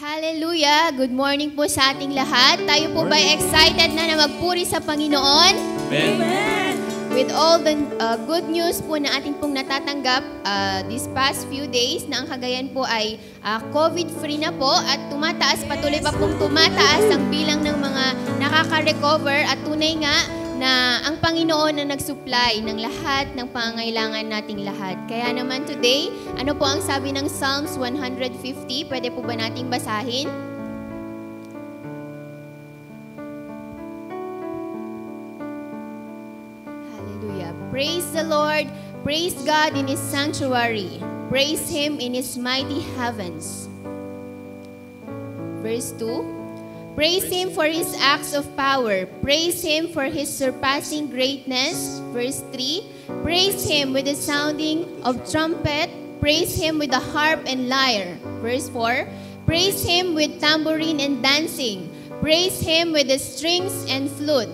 Hallelujah! Good morning po sa ating lahat. Tayo po ba excited na magpuri sa Panginoon? Amen! With all the good news po na ating pong natatanggap these past few days na ang Cagayan po ay COVID-free na po at patuloy pa pong tumataas ang bilang ng mga nakaka-recover at tunay nga na ang Panginoon na nag-supply ng lahat ng pangangailangan nating lahat. Kaya naman today, ano po ang sabi ng Psalms 150? Pwede po ba nating basahin? Hallelujah. Praise the Lord. Praise God in His sanctuary. Praise Him in His mighty heavens. Verse 2. Praise Him for His acts of power. Praise Him for His surpassing greatness. Verse 3. Praise Him with the sounding of trumpet. Praise Him with the harp and lyre. Verse 4. Praise Him with tambourine and dancing. Praise Him with the strings and flute.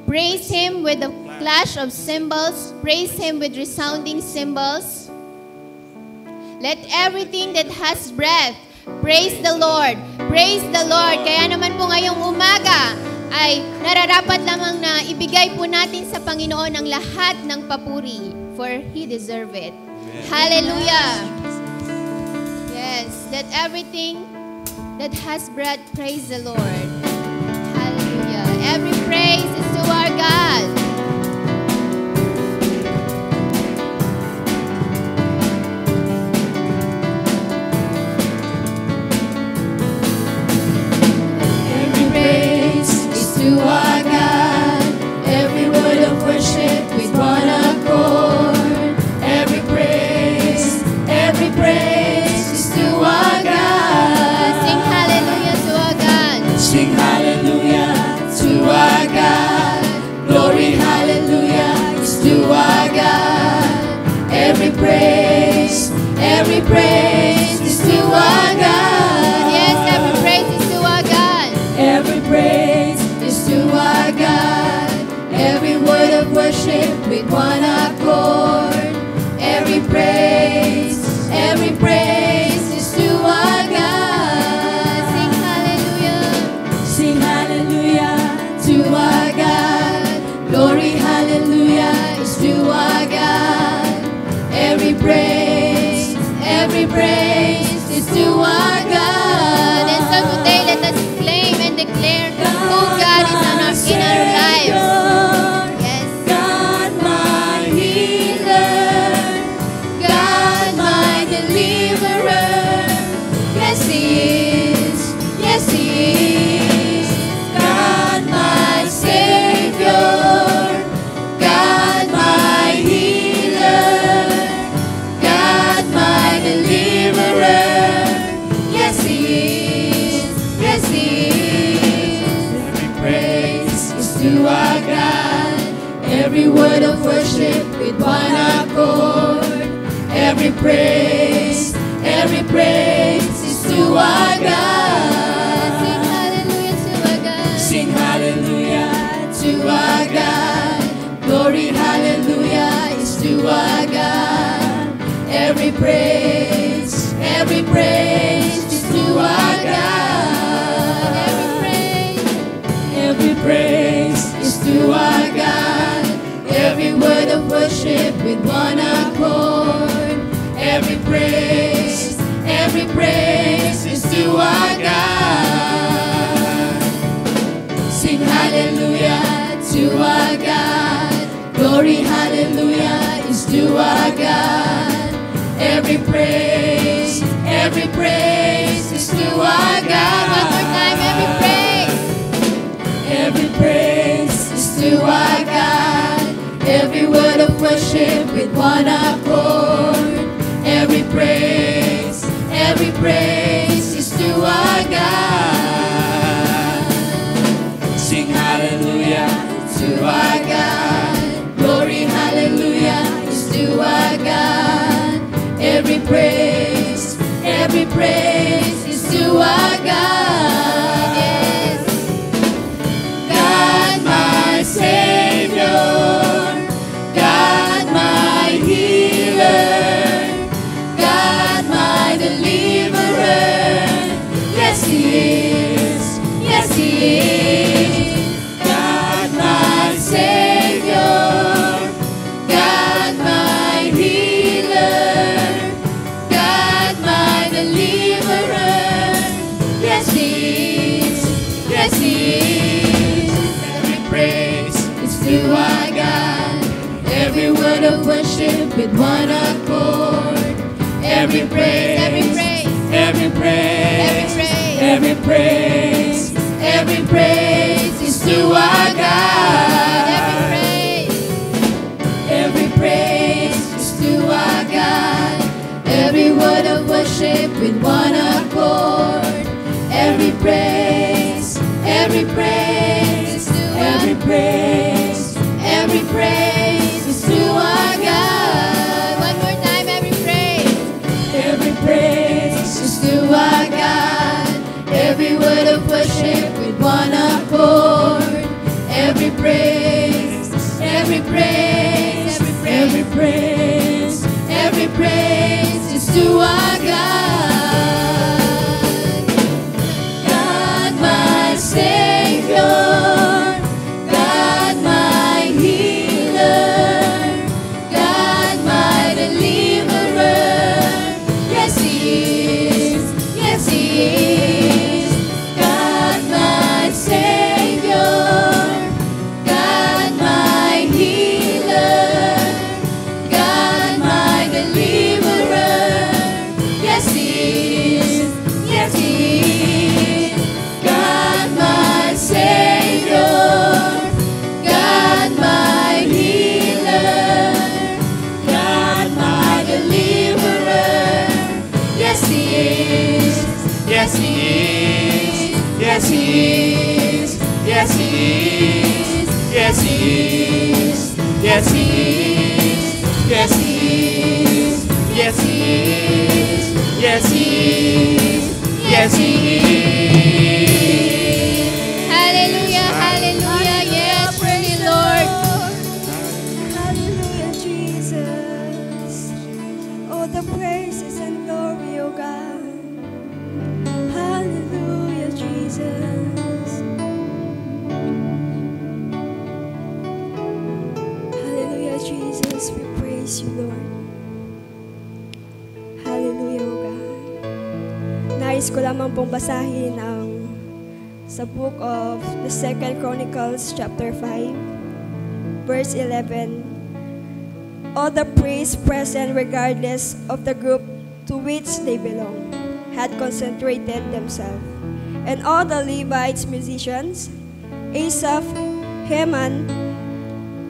Praise Him with the clash of cymbals. Praise Him with resounding cymbals. Let everything that has breath praise the Lord. Praise the Lord. Kaya naman po ngayong umaga ay nararapat lamang na ibigay po natin sa Panginoon ang lahat ng papuri, for He deserves it. Amen. Hallelujah. Yes, let everything that has breath praise the Lord. Hallelujah. Every praise is to our God. To our God, every word of worship with one accord. Every praise is to our God. Sing hallelujah to our God. Sing hallelujah to our God. Glory, hallelujah is to our God. Every praise is to our God. Yes, every praise is to our God. Every praise to our God, every word of worship with one accord. Every praise is to our God. Sing hallelujah to our God. Glory, hallelujah is to our God. Every praise is to our God. And so today, let us claim and declare who God is in our lives. Yes. God my healer, God my deliverer. Yes, He is. Yes, He is. God my Savior, God my healer, God my deliverer. Yes, He is. Yes, He is. Every praise is to our God. Every word of worship with one accord. Every praise is to our God. Sing hallelujah to our God. Sing hallelujah to our God. Glory, hallelujah is to our God. Every praise is to our God. Every praise is to our God. Every word of worship with one accord. Every praise is to our God. Sing hallelujah to our God. Glory, hallelujah is to our God. Every praise is to our God. One more time, every praise. Every praise is to our God. Every word of worship with one accord. Every praise is to our God. Sing hallelujah to our God. Glory, hallelujah is to our God. Every praise is to our God. Yes. God my Savior, God my healer. Yes, He is. Yes, He is. Every praise is to our God. Every word of worship with one accord. Every praise, every praise, every praise, every praise, every praise is to our God. Every praise is to our God. Every word of worship with one accord. Every praise, every praise, every praise, every praise is to our God. One more time, every praise. Every praise is to our God. Every word of worship with one accord. Every praise, every praise, every praise, every praise is to our God. God my Savior, God my healer, God my deliverer. Yes, He is. Yes, He is. God my Savior, God my healer, God my deliverer. Yes, He is. Yes, He is. God my Savior, God my healer, God my deliverer. Yes, He is. Yes, He is. Yes, He is. Yes, He is. Yes, He is. Yes, He is. Yes, He is. Yes, He is. Yes, He is. Yes, He is. Hallelujah, hallelujah. Yes, praise the Lord. Hallelujah, Jesus. Oh, the praises and glory, oh God. Hallelujah, Jesus. Hallelujah, Jesus. We praise you, Lord. Hallelujah, oh God. Nais ko lamang pong basahin ang sa book of the 2nd Chronicles chapter 5 verse 11. All the priests present, regardless of the group to which they belong, had concentrated themselves. And all the Levites, musicians, Asaph, Heman,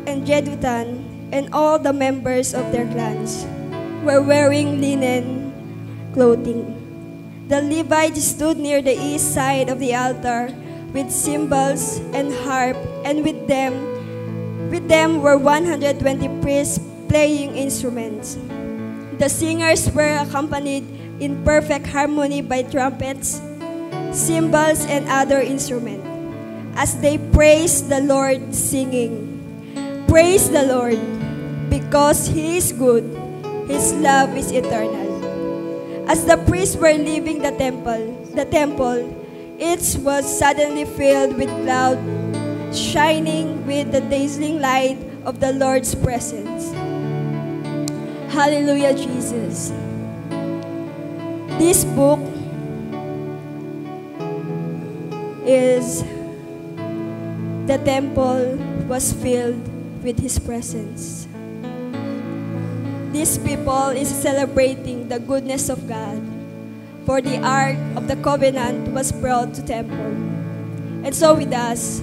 and Jeduthun, and all the members of their clans were wearing linen clothing. The Levites stood near the east side of the altar with cymbals and harp, and with them were 120 priests playing instruments. The singers were accompanied in perfect harmony by trumpets, cymbals, and other instruments, as they praised the Lord, singing, "Praise the Lord, because He is good, His love is eternal." As the priests were leaving the temple, it was suddenly filled with cloud, shining with the dazzling light of the Lord's presence. Hallelujah, Jesus. This book is the temple was filled with His presence. These people is celebrating the goodness of God, for the Ark of the Covenant was brought to temple. And so with us,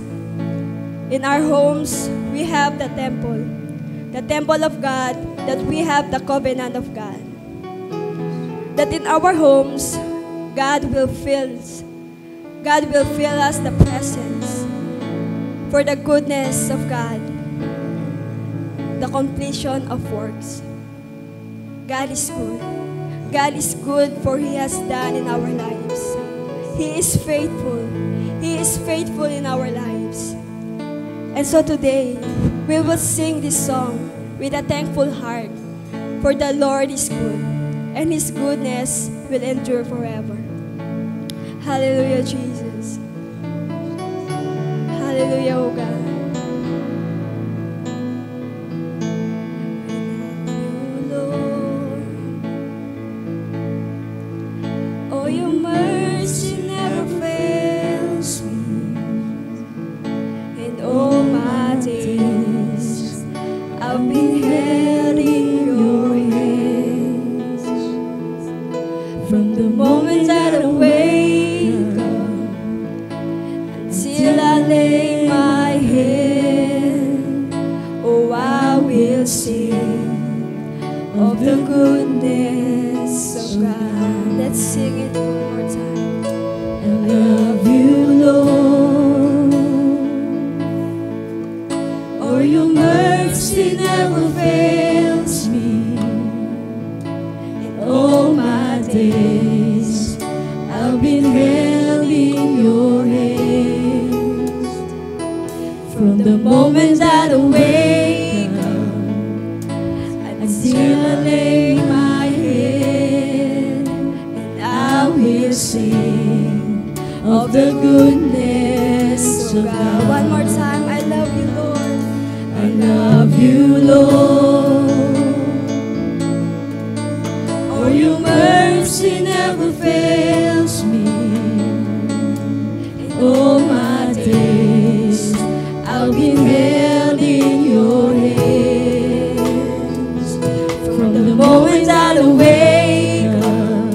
in our homes, we have the temple of God, that we have the covenant of God. That in our homes, God will fill us the presence for the goodness of God, the completion of works. God is good. God is good, for He has done in our lives. He is faithful. He is faithful in our lives. And so today, we will sing this song with a thankful heart, for the Lord is good, and His goodness will endure forever. Hallelujah, Jesus. Hallelujah, oh God. Oh, your mercy never moment that I wake up until I lay my head, and I will sing of the goodness of God. One more time, I love you, Lord. I love you, Lord. Oh, your mercy never fails me. In all my days, I've been held in your hands. From the moment that I wake up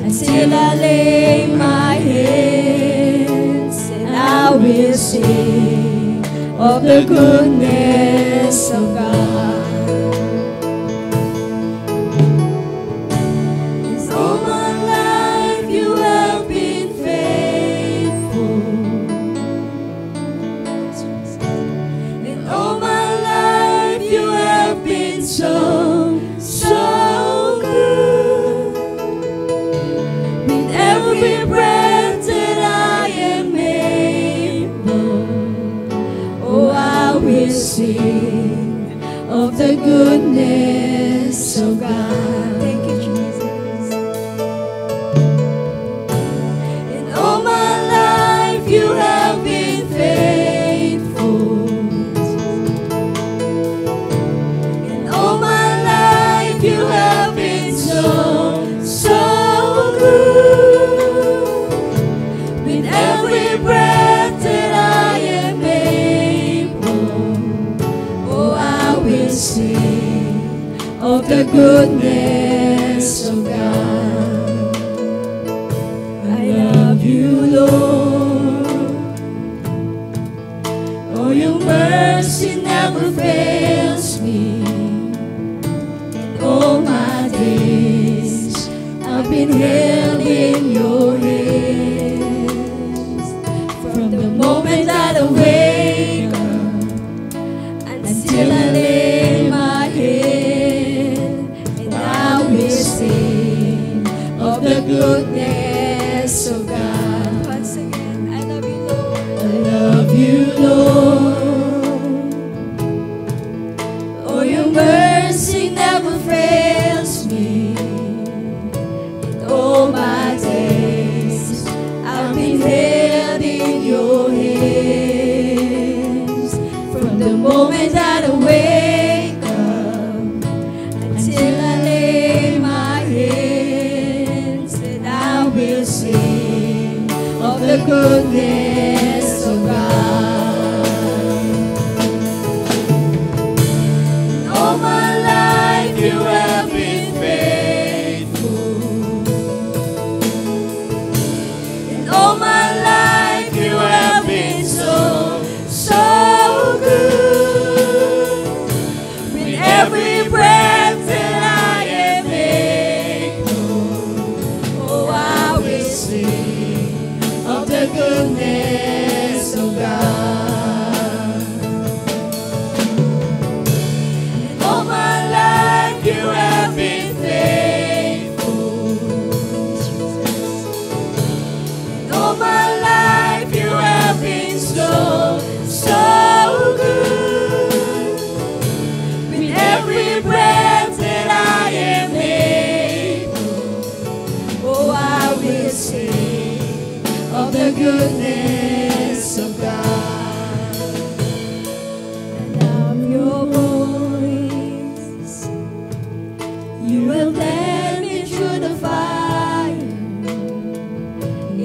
until I lay my hands, and I will sing of the goodness of God. All my life you have been faithful, and all my life you have been so, so good. With every breath that I am able, oh, I will sing of the goodness of God. Thank you, Jesus. In all my life you have been faithful. In all my life you have been so, so good. With every breath that I am able, oh, I will sing of the goodness of God. I love you, Lord. Oh, your mercy never fails me. In all my days, I've been held in your hands. From the moment that I wake up until I lay my head, and I will sing of the goodness of God. Once again, I love you, Lord. I love you, Lord. Oh, your mercy never fails me. In all my days, I've been held in your hands. From the moment that I wake up until I lay my hands, and I will sing of the goodness of God. In all my life you have been faithful. In all my life you have been so, so good. With every breath that I am able, oh, I will sing of the goodness of God. In all my life you have been faithful. In all my life you have been so, so good. With every breath that I am able, oh, I will sing of the goodness of God. I love your voice. You have led me through the fire.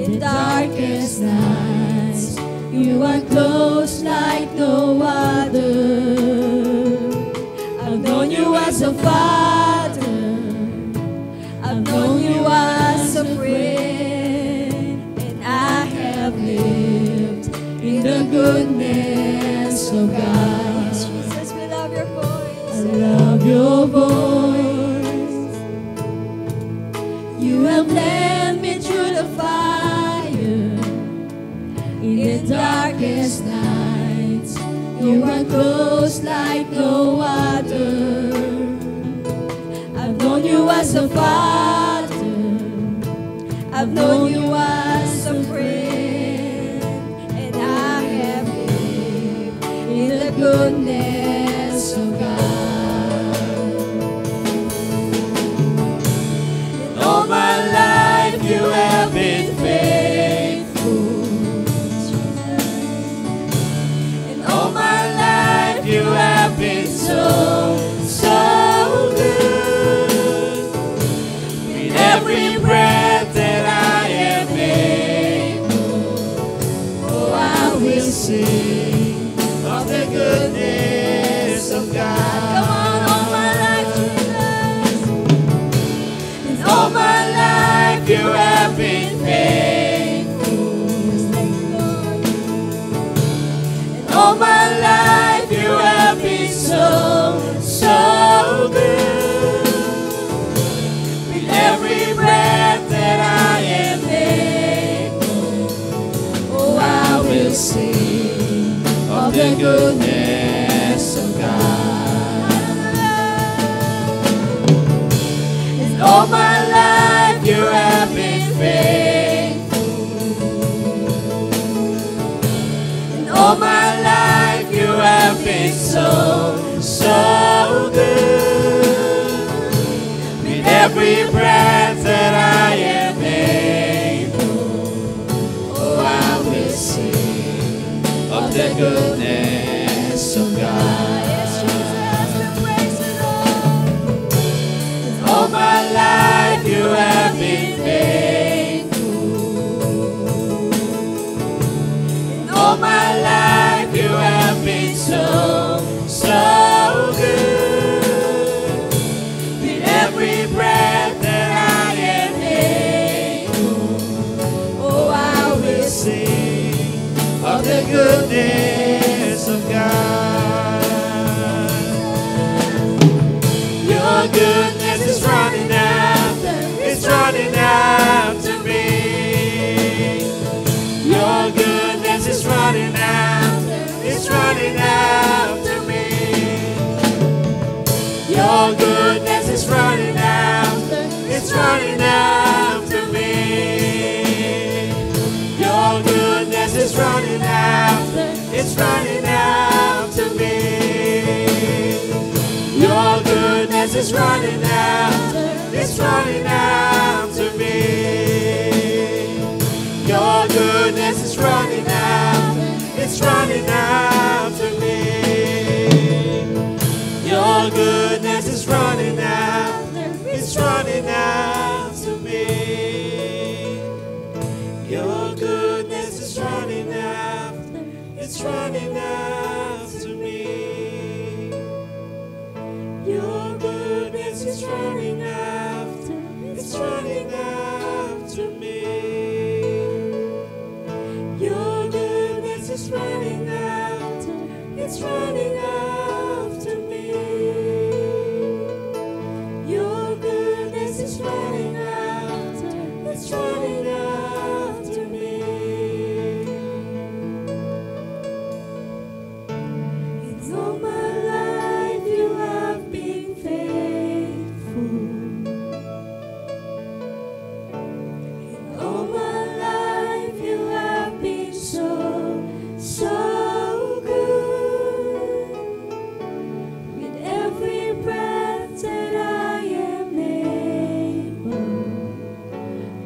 In darkest nights, you are close like no other. I've known you as a father. I've known you as a friend, and I have lived in the goodness of God. Jesus, we love your I voice. love your voice. You have led me through the fire. In the darkest nights, you are close like no other. I've known you as a father. I've known you as a friend, and I have lived sing of the goodness of God. Come on, all my life, Jesus. And all my life you have been faithful. And all my life you have been so, so good. With every breath that I am able, oh, I will sing of the goodness of God. And all my life you have been faithful. And all my life you have been so, so good. With every breath that I am able, oh, I will sing of the goodness of God. All my life you have been faithful. And all my life you have been so, so good. With every breath that I am able, oh, I will sing of the goodness of God. Your goodness is running after, it's running after me. Your goodness is running after, it's running after me. Your goodness is running after, it's running after me. Your goodness is running after, it's running after me. Your goodness is running after, it's running after me. Your goodness is running after, it's running after me. Your goodness is running after, it's running after me. Your goodness is running after, it's running after me. Your goodness is running after, it's running after me. Your goodness is running after, it's running after me. Your goodness is running after, it's running after me. It's all my life you have been faithful. In all my life you have been so, so good. With every breath that I am able,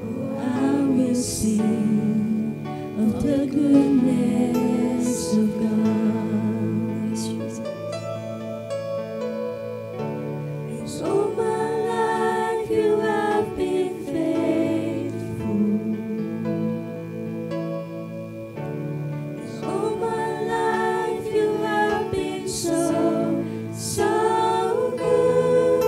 oh, I will sing of the goodness of God. Yes, Jesus. All my life you have been faithful. All my life you have been so, so good.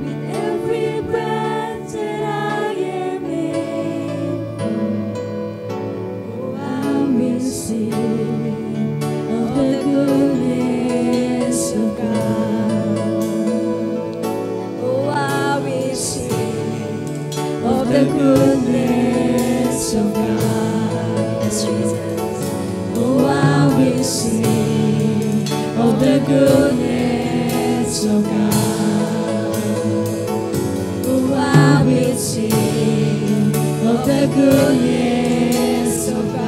With every breath that I am able, oh, I will sing of the goodness of God. Oh, I will sing of the goodness of God. Yes, Jesus. Oh, I will sing of the goodness of God. Oh, I will sing of the goodness of God.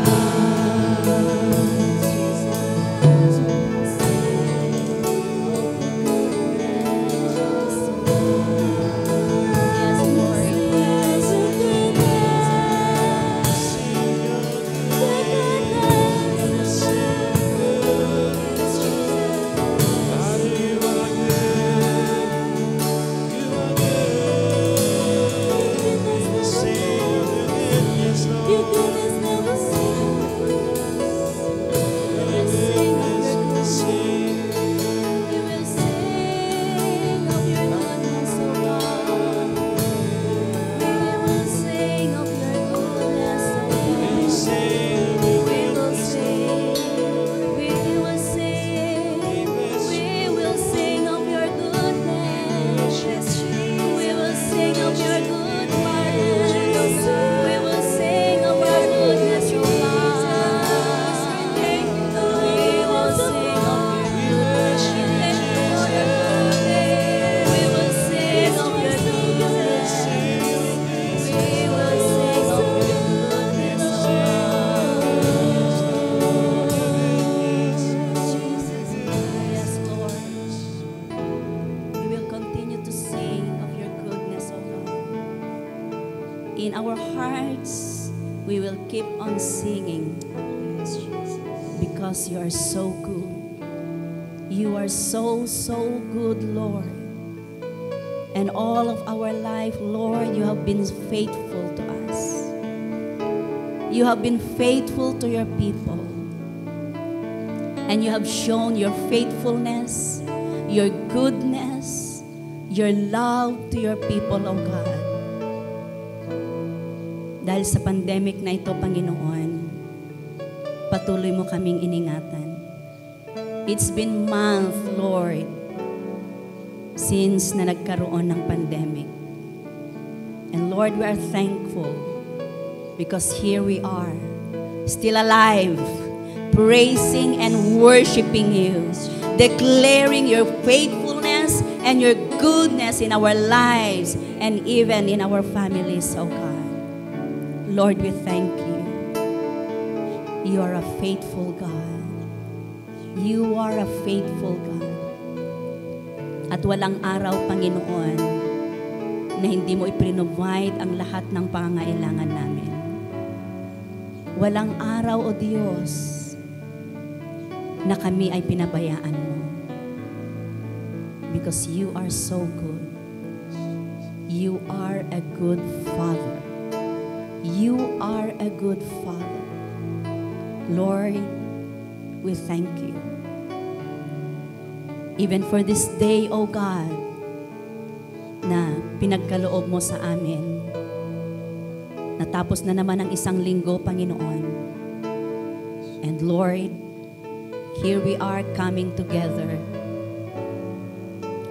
Your goodness never ceases. we will keep on singing because you are so good. You are so, so good, Lord. And all of our life, Lord, you have been faithful to us. You have been faithful to your people. And you have shown your faithfulness, your goodness, your love to your people, O God. Dahil sa pandemic na ito, Panginoon, patuloy mo kaming iningatan. It's been months, Lord, since na nagkaroon ng pandemic. And Lord, we are thankful because here we are, still alive, praising and worshiping you, declaring your faithfulness and your goodness in our lives and even in our families, oh God. Lord, we thank you. You are a faithful God. You are a faithful God. At walang araw, Panginoon, na hindi mo i-provide ang lahat ng pangangailangan namin. Walang araw, O Diyos, na kami ay pinabayaan mo. Because you are so good. You are a good Father. You are a good Father. Lord, we thank you. Even for this day, O God, na pinagkaloob mo sa amin. Natapos na naman ang isang linggo, Panginoon. And Lord, here we are coming together,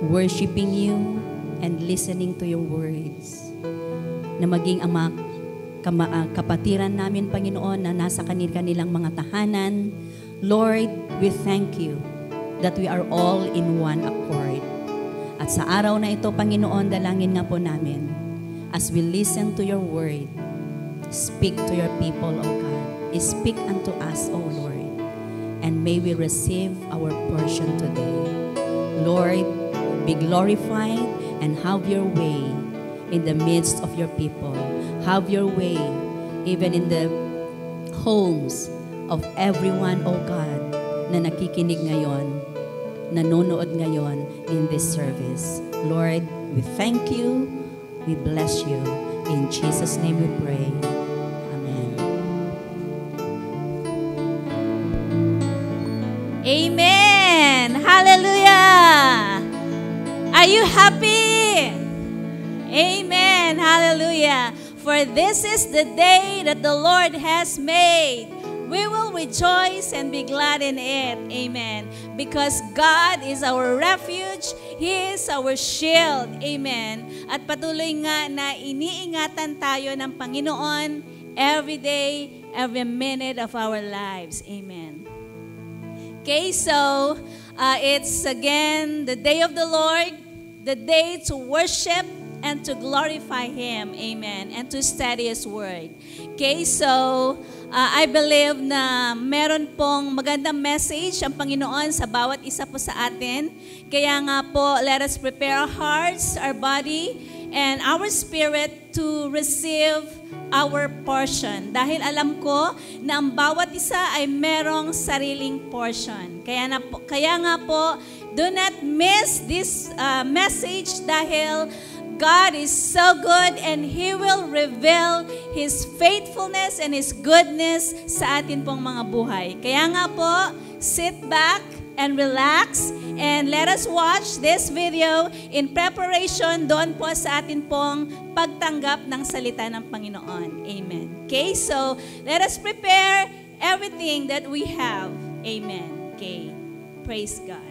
worshiping you and listening to your words. Na maging ang kapatiran namin, Panginoon, na nasa kanilang mga tahanan. Lord, we thank you that we are all in one accord. At sa araw na ito, Panginoon, dalangin nga po namin, as we listen to your word, speak to your people, O God. Speak unto us, O Lord, and may we receive our portion today. Lord, be glorified and have your way in the midst of your people. Have your way even in the homes of everyone, O God, na nakikinig ngayon, nanonood ngayon in this service. Lord, we thank you, we bless you. In Jesus' name we pray. Amen. Amen. Hallelujah. Are you happy? Amen. Hallelujah. For this is the day that the Lord has made. We will rejoice and be glad in it. Amen. Because God is our refuge. He is our shield. Amen. At patuloy nga na iniingatan tayo ng Panginoon every day, every minute of our lives. Amen. Okay, so it's again the day of the Lord, the day to worship and to glorify Him. Amen. And to study His Word. Okay, so I believe na meron pong magandang message ang Panginoon sa bawat isa po sa atin. Kaya nga po, let us prepare our hearts, our body, and our spirit to receive our portion. Dahil alam ko na ang bawat isa ay merong sariling portion. Kaya nga po, do not miss this message dahil God is so good and He will reveal His faithfulness and His goodness sa atin pong mga buhay. Kaya nga po, sit back and relax and let us watch this video in preparation doon po sa atin pong pagtanggap ng salita ng Panginoon. Amen. Okay, so let us prepare everything that we have. Amen. Okay, praise God.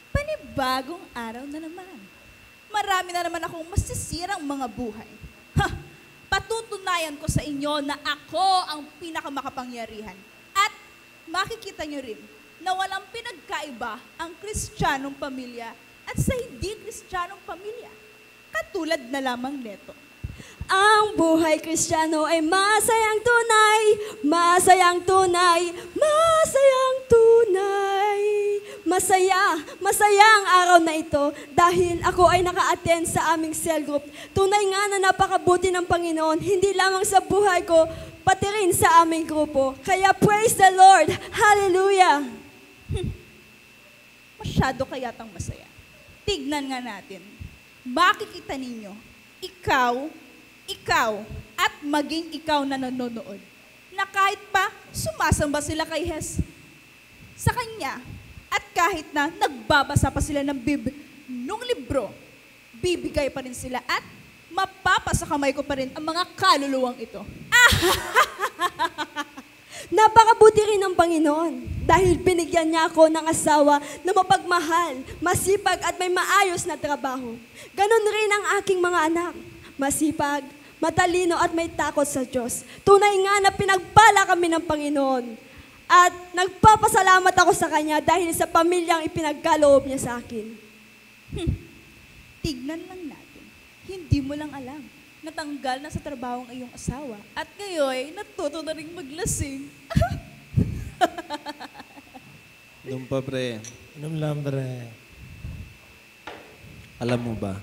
Panibagong araw na naman. Marami na naman akong masisirang mga buhay. Patutunayan ko sa inyo na ako ang pinakamakapangyarihan. At makikita nyo rin na walang pinagkaiba ang Kristiyanong pamilya at sa hindi Kristiyanong pamilya. Katulad na lamang neto. Ang buhay Kristiyano ay masayang tunay, masayang tunay, Masaya ang araw na ito dahil ako ay naka-attend sa aming cell group. Tunay nga na napakabuti ng Panginoon, hindi lamang sa buhay ko, pati rin sa aming grupo. Kaya praise the Lord! Hallelujah! Masyado kayatang masaya. Tignan nga natin. Makikita ninyo, ikaw, at maging ikaw na nanonood, na kahit pa sumasamba sila kay sa Kanya, at kahit na nagbabasa pa sila ng nung libro, bibigay pa rin sila at mapapasa kamay ko pa rin ang mga kaluluwang ito. Napakabuti rin ng Panginoon dahil binigyan niya ako ng asawa na mapagmahal, masipag at may maayos na trabaho. Ganon rin ang aking mga anak, masipag, matalino at may takot sa Diyos. Tunay nga na pinagpala kami ng Panginoon at nagpapasalamat ako sa Kanya dahil sa pamilyang ipinagkaloob niya sa akin. Tignan lang natin, hindi mo lang alam. Natanggal na sa trabaho ang iyong asawa at ngayon natuto na rin maglasing. Nung pa, pre. Anong lang, pre? Alam mo ba,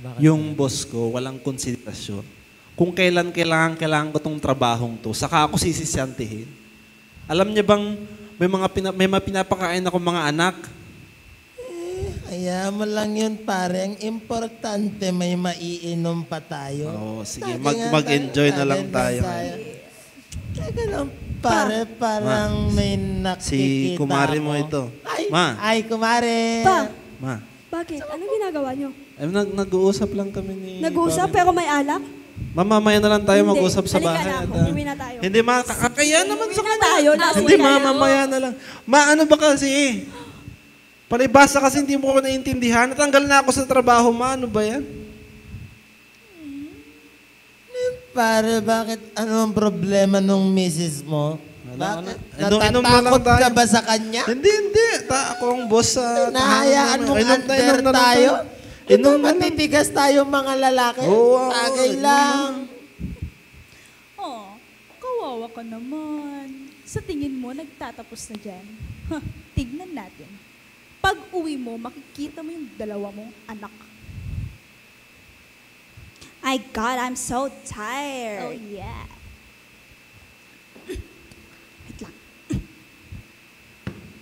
Bakit? yung boss ko, walang konsiderasyon. Kung kailan kailangan ko tong trabahong to, saka ako sisisyantihin. Alam niya bang may mga pinapakain ako mga anak? Kaya mo lang yun, pare. Ang importante, may maiinom pa tayo. Oo, sige. Lagi nga Mag-enjoy na tayo, lang tayo. Teka lang, pare. Parang may nakikita Si kumare mo ako. ito. Ay, Ma. Ay, kumare. Pa, Ma, bakit? Anong ginagawa niyo? nag-uusap lang kami ni... Nag-uusap pero may alak? Mamaya na lang tayo Hindi. mag-usap sa Halika bahay. na ako. At, Uwi na tayo. Hindi, ma, kakaya naman sa Uwi na tayo. Hindi, mamaya na lang. Ma, ano ba kasi palibasa kasi hindi mo ko naiintindihan. Natanggal na ako sa trabaho, ma. Ano ba yan? Pare, bakit? Ano ang problema nung misis mo? Bakit? Inom na lang Natatakot tayo. ka ba sa kanya? Hindi. Ako ang boss sa Nahayaan tahanan mong namin. under Inom na lang tayo? Inom Ito, na lang. matitigas tayo mga lalaki. Oo, Tagay inom lang. Oh, kawawa ka naman. Sa tingin mo, nagtatapos na dyan. Tignan natin. Pag uwi mo, makikita mo yung dalawa mong anak. My God, I'm so tired. Oh, yeah. Wait lang.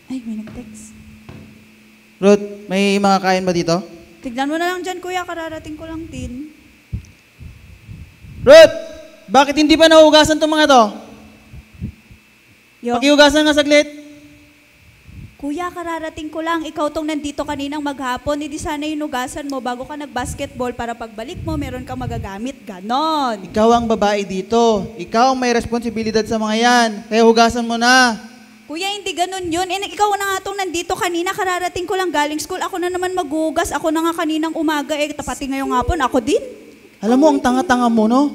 Ay, may nag-text. Ruth, may makakain ba dito? Tignan mo na lang dyan, kuya. Kararating ko lang din. Ruth! Bakit hindi pa nahugasan itong mga to? Yo, Pakihugasan nga saglit. kuya, kararating ko lang. Ikaw tong nandito kaninang maghapon. Hindi sana inugasan mo bago ka nag-basketball para pagbalik mo, meron kang magagamit. Ganon. Ikaw ang babae dito. Ikaw ang may responsibilidad sa mga yan. Kaya hugasan mo na. Kuya, hindi ganun yun. Ikaw na nga itong nandito kanina, kararating ko lang galing school. Ako na naman maghugas. Ako na nga kaninang umaga. Tapati ngayong hapon, ako din. Alam mo, ang tanga-tanga mo, no?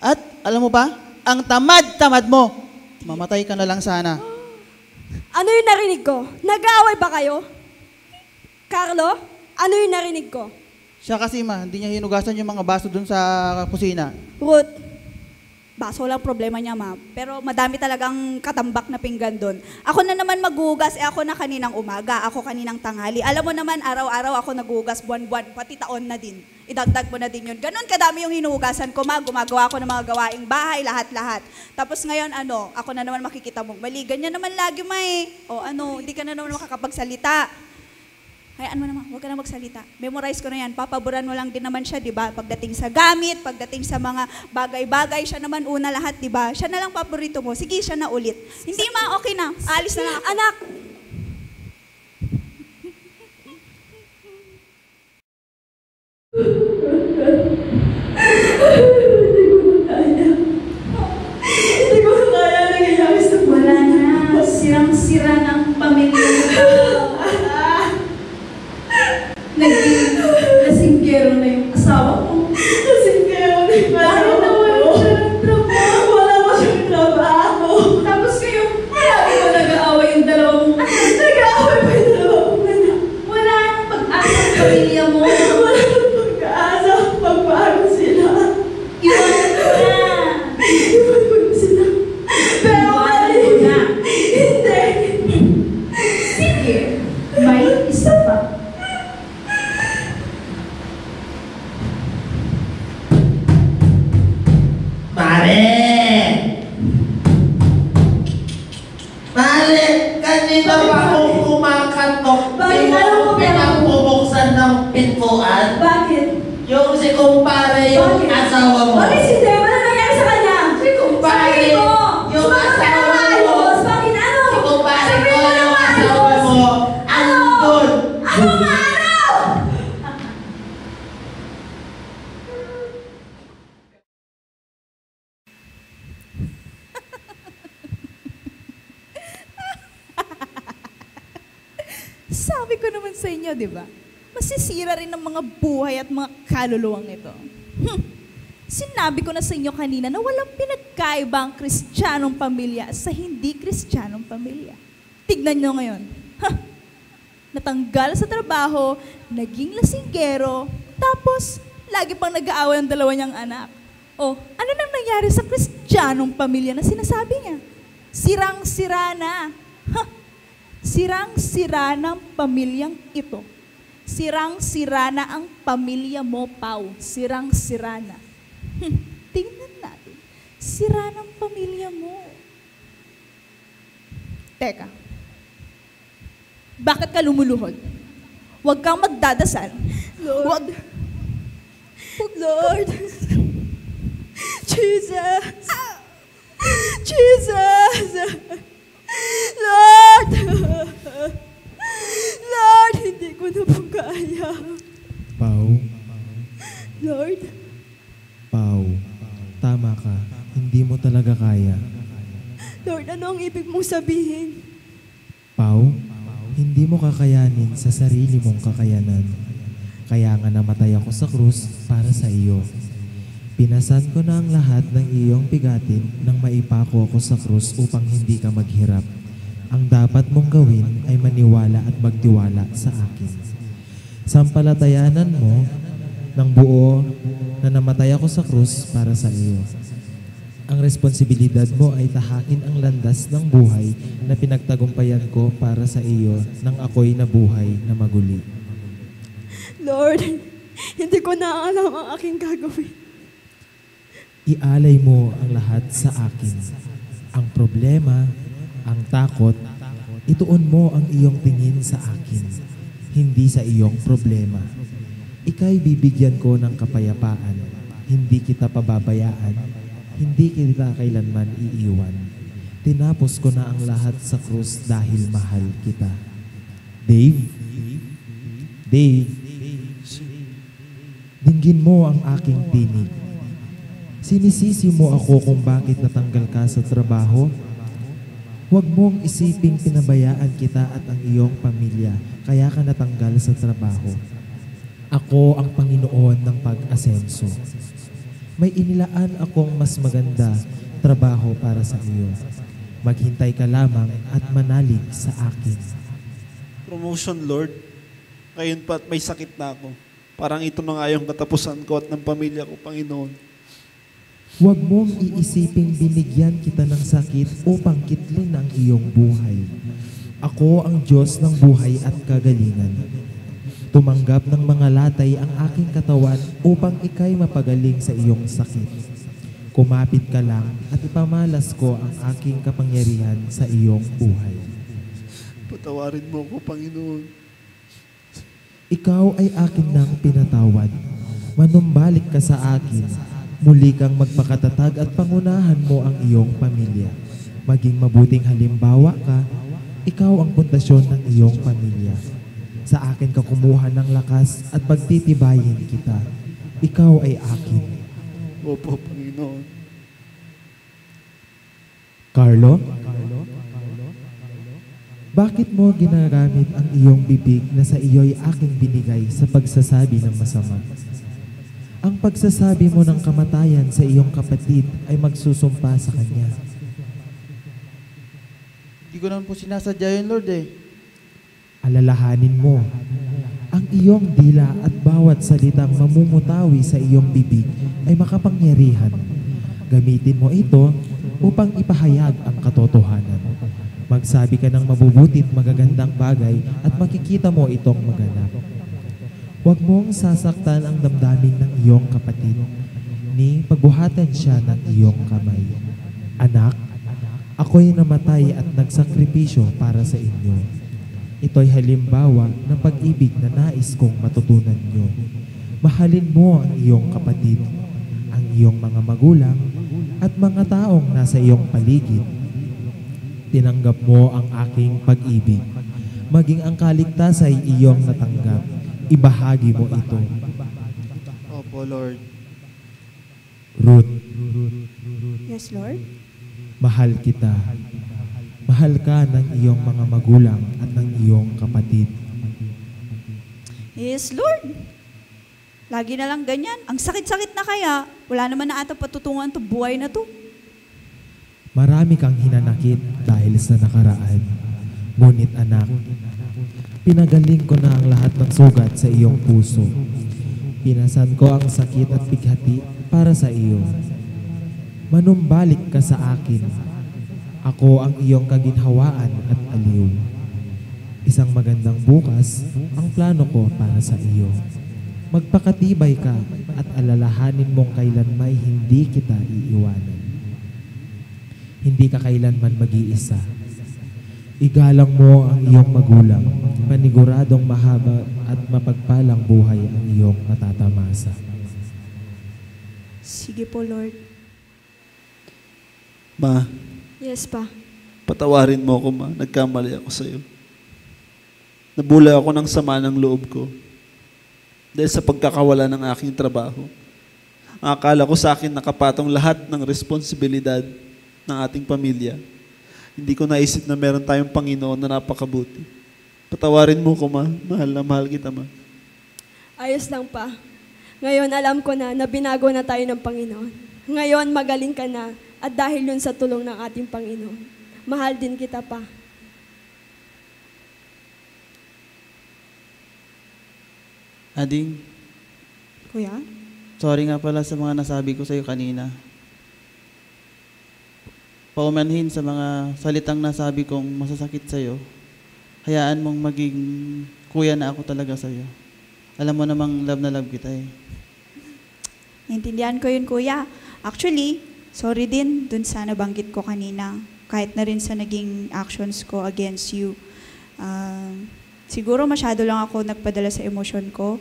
At, alam mo pa, ang tamad-tamad mo. Mamatay ka na lang sana. Ano yung narinig ko? Nag-aaway ba kayo? Carlo, ano yung narinig ko? Siya kasi hindi niya hinugasan yung mga baso dun sa kusina. Ruth, Baso lang problema niya, ma'am. Pero madami talagang katambak na pinggan doon. Ako na naman maghugas, ako na kaninang umaga, ako kaninang tanghali. Alam mo naman, araw-araw ako naghugas, buwan-buwan, pati taon na din. Idagdag mo na din yun. Ganon kadami yung hinuhugasan ko, ma. Gumagawa ko ng mga gawaing bahay, lahat-lahat. Tapos ngayon, ako na naman makikita mong mali. Ganyan naman lagi, ma eh. O hindi ka na naman makakapagsalita. Hayaan mo naman, huwag ka na magsalita. Memorize ko na yan. Papaboran mo lang din naman siya, di ba? Pagdating sa gamit, pagdating sa mga bagay-bagay, siya naman una lahat, di ba? Siya na lang paborito mo. Sige, siya na ulit. Hindi ma, okay na. Alis na lang ako. anak, Wala na. Sirang-sira ng pamilya ko. Naging lasinggero na yung asawa ko. lasinggero na yung Dahil nawala siya ng trabaho. Wala pa siyang trabaho. Tapos ngayon, lagi ko nag-aaway yung dalawang Nag-aaway pa yung dalawang anak. wala nang pag-asa ng pamilya mo. Wala nang pag-aasa pagbago sila. Iwanan ko na. Iwan ko na sila. Pero Iwanan mali. ko na. Hindi. Pare, kanina pa akong kumakantok. Hindi mo ako pinapubuksan ng pintuan. Bakit? Yung si kumpare, yung asawa mo. Bakit si Dave? Ano nangyari sa kanya? Si kumpare, yung asawa mo. Bakit ano? Si kumpare ko, yung asawa mo. Andun. Ano nga ano? Sabi ko naman sa inyo, di ba? Masisira rin ng mga buhay at mga kaluluwang ito. Sinabi ko na sa inyo kanina na walang pinagkaiba ang Kristiyanong pamilya sa hindi Kristiyanong pamilya. Tignan nyo ngayon. Natanggal sa trabaho, naging lasinggero, tapos lagi pang nag-aaway ang dalawa niyang anak. O, ano nang nangyari sa Kristiyanong pamilya na sinasabi niya? Sirang-sira na. Sirang-sira ng pamilyang ito. Sirang-sira na ang pamilya mo, Pau. Sirang-sira na. Tingnan natin. Sira ng pamilya mo. Teka. Bakit ka lumuluhod? Huwag kang magdadasal. Lord. Lord. Jesus. Jesus. Lord. Lord, hindi ko na po kaya. Pau, Lord. Pau, tama ka. Hindi mo talaga kaya. Lord, ano ang ibig mong sabihin? Pau, hindi mo kakayanin sa sarili mong kakayanan. Kaya nga namatay ako sa krus para sa iyo. Pinasan ko na ang lahat ng iyong bigatin nang maipako ako sa krus upang hindi ka maghirap. Ang dapat mong gawin ay maniwala at magtiwala sa akin. Sampalatayanan mo ng buo na namatay ako sa krus para sa iyo. Ang responsibilidad mo ay tahakin ang landas ng buhay na pinagtagumpayan ko para sa iyo nang ako'y nabuhay na maguli. Lord, hindi ko na alam ang aking gagawin. Ialay mo ang lahat sa akin. Ang problema, ang takot, ituon mo ang iyong tingin sa akin, hindi sa iyong problema. Ika'y bibigyan ko ng kapayapaan, hindi kita pababayaan, hindi kita kailanman iiwan. Tinapos ko na ang lahat sa krus dahil mahal kita. Dave, dinggin mo ang aking tinig. Sinisisi mo ako kung bakit natanggal ka sa trabaho? Huwag mong isiping pinabayaan kita at ang iyong pamilya, kaya ka natanggal sa trabaho. Ako ang Panginoon ng pag-asenso. May inilaan akong mas maganda trabaho para sa iyo. Maghintay ka lamang at manalig sa akin. Promotion, Lord. Ngayon pa may sakit na ako. Parang ito na nga yung katapusan ko at ng pamilya ko, Panginoon. Huwag mong iisiping binigyan kita ng sakit upang kitlin ang iyong buhay. Ako ang Diyos ng buhay at kagalingan. Tumanggap ng mga latay ang aking katawan upang ika'y mapagaling sa iyong sakit. Kumapit ka lang at ipamalas ko ang aking kapangyarihan sa iyong buhay. Patawarin mo ako, Panginoon. Ikaw ay akin nang pinatawad. Manumbalik ka sa akin. Muli kang magpakatatag at pangunahan mo ang iyong pamilya. Maging mabuting halimbawa ka, ikaw ang pundasyon ng iyong pamilya. Sa akin ka kumuha ng lakas at pagtitibayin kita. Ikaw ay akin. Opo, Panginoon. Carlo? Bakit mo ginagamit ang iyong bibig na sa iyo'y aking binigay sa pagsasabi ng masama? Ang pagsasabi mo ng kamatayan sa iyong kapatid ay magsusumpa sa kanya. Hindi ko naman po sinasadya yun, Lord eh. Alalahanin mo, ang iyong dila at bawat salitang mamumutawi sa iyong bibig ay makapangyarihan. Gamitin mo ito upang ipahayag ang katotohanan. Magsabi ka ng mabubuti at magagandang bagay at makikita mo itong maganap. Huwag mong sasaktan ang damdamin ng iyong kapatid, ni pagbuhatan siya ng iyong kamay. Anak, Ako'y namatay at nagsakripisyo para sa inyo. Ito'y halimbawa ng pag-ibig na nais kong matutunan nyo. Mahalin mo ang iyong kapatid, ang iyong mga magulang, at mga taong nasa iyong paligid. Tinanggap mo ang aking pag-ibig. Maging ang kaligtasan ay iyong natanggap. Ibahagi mo ito. Opo, Lord. Ruth, Yes, Lord. mahal kita. Mahal ka ng iyong mga magulang at ng iyong kapatid. Yes, Lord. Lagi na lang ganyan. Ang sakit-sakit na kaya. Wala naman na ata patutungan to buhay na to. Marami kang hinanakit dahil sa nakaraan. Ngunit anak, pinagaling ko na ang lahat ng sugat sa iyong puso. Pinasan ko ang sakit at bighati para sa iyo. Manumbalik ka sa akin. Ako ang iyong kaginhawaan at aliw. Isang magandang bukas ang plano ko para sa iyo. Magpakatibay ka at alalahanin mong kailanmay hindi kita iiwanan. Hindi ka kailanman mag-iisa. Igalang mo ang iyong magulang. Paniguradong mahaba at mapagpalang buhay ang iyong matatamasa. Sige po, Lord. Ma, Yes, Pa. patawarin mo ako, ma. Nagkamali ako sa'yo. Nabulay ako ng sama ng loob ko dahil sa pagkakawala ng aking trabaho. Ang akala ko sa akin nakapatong lahat ng responsibilidad ng ating pamilya. Hindi ko naisip na meron tayong Panginoon na napakabuti. Patawarin mo ko, ma. Mahal na mahal kita, ma. Ayos lang, Pa. Ngayon alam ko na binago na tayo ng Panginoon. Ngayon magaling ka na at dahil yun sa tulong ng ating Panginoon. Mahal din kita, Pa. Ading, Kuya? sorry nga pala sa mga nasabi ko sa'yo kanina. Paumanhin sa mga salitang nasabi kong masasakit sa'yo. Hayaan mong maging kuya na ako talaga sa'yo. Alam mo namang love na love kita eh. Naintindihan ko yun, Kuya. Actually, sorry din dun sa nabanggit ko kanina. Kahit na rin sa naging actions ko against you. Siguro masyado lang ako nagpadala sa emosyon ko.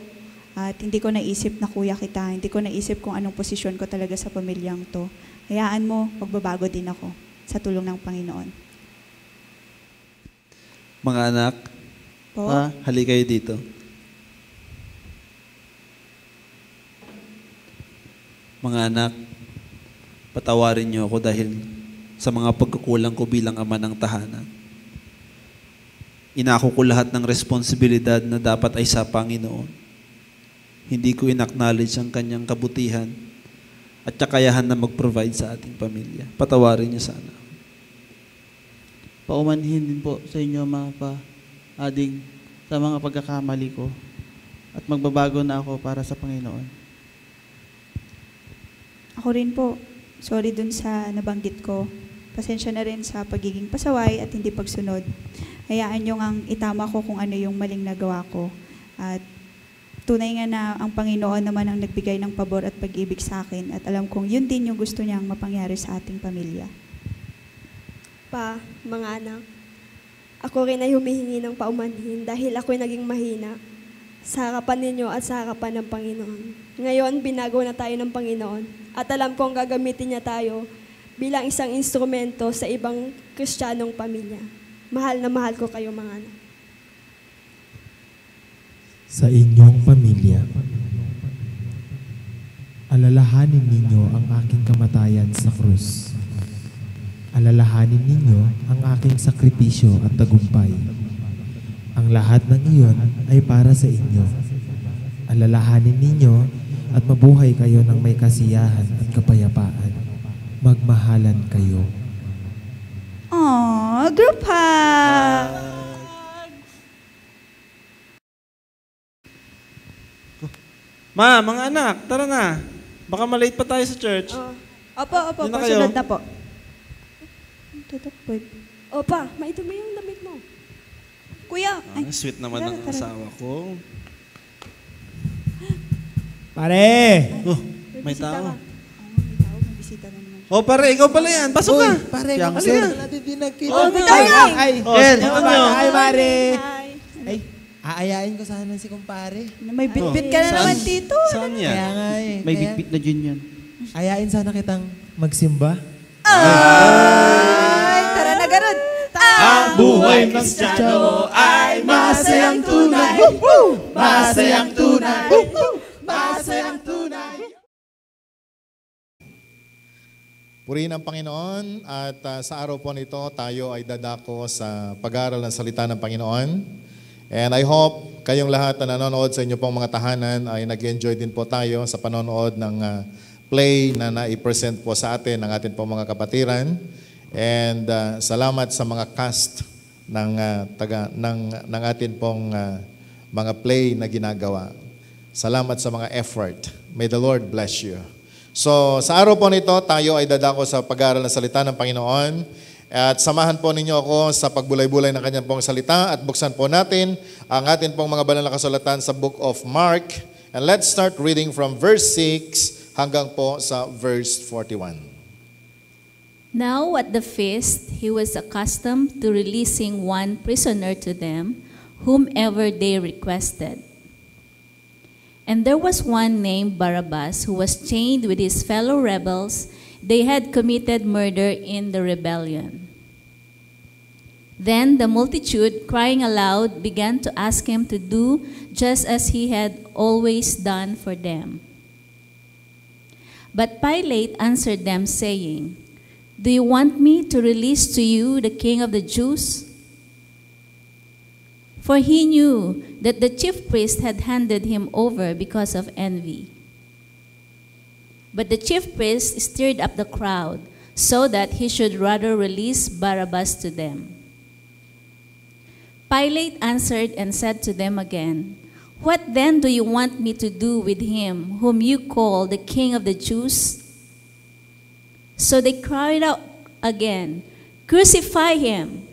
At hindi ko naisip na kuya kita. Hindi ko naisip kung anong posisyon ko talaga sa pamilyang to. Hayaan mo, magbabago din ako sa tulong ng Panginoon. Mga anak, Po? halika kayo dito. Mga anak, patawarin niyo ako dahil sa mga pagkukulang ko bilang ama ng tahanan. Inako ko lahat ng responsibilidad na dapat ay sa Panginoon. Hindi ko in-acknowledge ang kanyang kabutihan at kakayahan na mag-provide sa ating pamilya. Patawarin niyo sana. Paumanhin din po sa inyo mga pa, Ading, sa mga pagkakamali ko. At magbabago na ako para sa Panginoon. Ako rin po. Sorry dun sa nabanggit ko. Pasensya na rin sa pagiging pasaway at hindi pagsunod. Hayaan nyo ngang itama ko kung ano yung maling nagawa ko. At tunay nga na ang Panginoon naman ang nagbigay ng pabor at pag-ibig sa akin. At alam kong yun din yung gusto niyang mapangyari sa ating pamilya. Pa, mga anak, ako rin ay humihingi ng paumanhin dahil ako'y naging mahina sa harapan ninyo at sa harapan ng Panginoon. Ngayon, binago na tayo ng Panginoon at alam kong gagamitin niya tayo bilang isang instrumento sa ibang Kristiyanong pamilya. Mahal na mahal ko kayo, mga anak. Sa inyong pamilya, alalahanin ninyo ang aking kamatayan sa krus. Alalahanin ninyo ang aking sakripisyo at tagumpay. Ang lahat ng iyon ay para sa inyo. Alalahanin ninyo at mabuhay kayo ng may kasiyahan at kapayapaan. Magmahalan kayo. Aww, group hug! Ma, mga anak, tara na. Baka malate pa tayo sa church. Opo, Yun na kayo. pasunod na po. Tutupod. O pa, maito mo yung damit mo. Kuya, ay, Sweet naman ng tara. asawa ko. Pare! Oh, may bisita tao. ka. may tao, may bisita na naman siya. O pare, ikaw pala yan. Pasok ka. Pare, Yang kamusta sir. na natin di nagkita? Oh, Ay, Sir, Ay, Mare. Hi. Ay, aayain ko sana si kumpare. May bitbit ka na naman, Tito. Saan yan? Kaya nga eh. May Kaya, bitbit na dyan yan. ayain sana kitang magsimba. Ay, tara na ganun. Ang buhay ng Kristiyano ay masayang tunay. Masayang tunay. Masayang tunay. Purihin ang Panginoon at sa araw po nito tayo ay dadako sa pag-aaral ng salita ng Panginoon. And I hope kayong lahat na nanonood sa inyo pong mga tahanan ay nag-enjoy din po tayo sa panonood ng play na nai-present po sa atin ng ating pong mga kapatiran. And salamat sa mga cast ng ating pong mga play na ginagawa. Salamat sa mga effort. May the Lord bless you. So, sa araw po nito, tayo ay dadako sa pag-aaral ng salita ng Panginoon. At samahan po ninyo ako sa pagbulay-bulay ng kanyang pong salita at buksan po natin ang ating pong mga banal na kasulatan sa Book of Mark. And let's start reading from verse 6 hanggang po sa verse 41. Now at the feast, he was accustomed to releasing one prisoner to them, whomever they requested. And there was one named Barabbas who was chained with his fellow rebels. They had committed murder in the rebellion. Then the multitude, crying aloud, began to ask him to do just as he had always done for them. But Pilate answered them, saying, "Do you want me to release to you the king of the Jews?" For he knew that the chief priest had handed him over because of envy. But the chief priest stirred up the crowd so that he should rather release Barabbas to them. Pilate answered and said to them again, "What then do you want me to do with him whom you call the king of the Jews?" So they cried out again, "Crucify him!"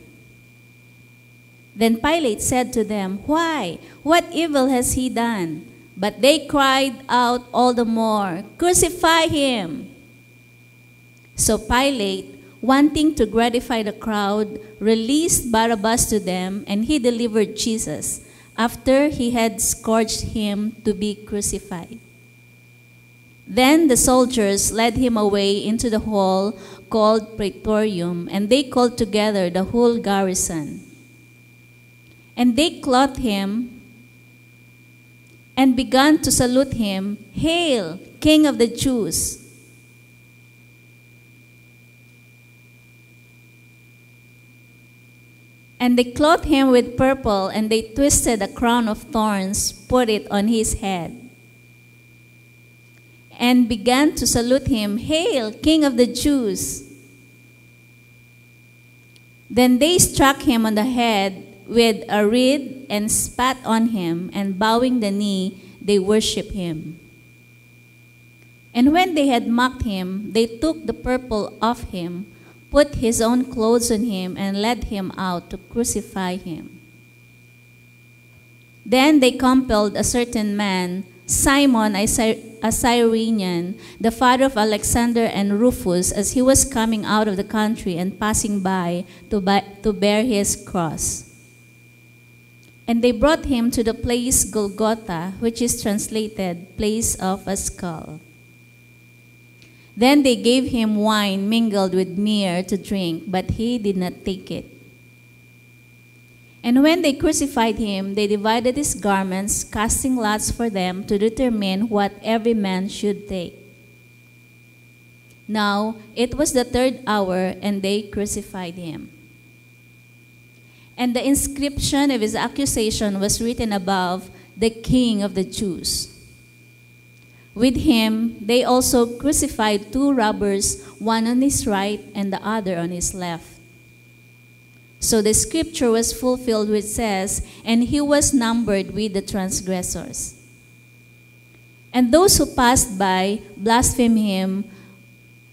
Then Pilate said to them, "Why? What evil has he done?" But they cried out all the more, "Crucify him!" So Pilate, wanting to gratify the crowd, released Barabbas to them, and he delivered Jesus, after he had scourged him, to be crucified. Then the soldiers led him away into the hall called Praetorium, and they called together the whole garrison. And they clothed him and began to salute him, "Hail, King of the Jews!" And they clothed him with purple, and they twisted a crown of thorns, put it on his head, and began to salute him, "Hail, King of the Jews!" Then they struck him on the head with a reed and spat on him, and bowing the knee, they worshiped him. And when they had mocked him, they took the purple off him, put his own clothes on him, and led him out to crucify him. Then they compelled a certain man, Simon, a Cyrenian, the father of Alexander and Rufus, as he was coming out of the country and passing by, to bear his cross. And they brought him to the place Golgotha, which is translated, place of a skull. Then they gave him wine mingled with myrrh to drink, but he did not take it. And when they crucified him, they divided his garments, casting lots for them to determine what every man should take. Now it was the 3rd hour, and they crucified him. And the inscription of his accusation was written above, "The King of the Jews." With him, they also crucified 2 robbers, one on his right and the other on his left. So the scripture was fulfilled which says, "And he was numbered with the transgressors." And those who passed by blasphemed him,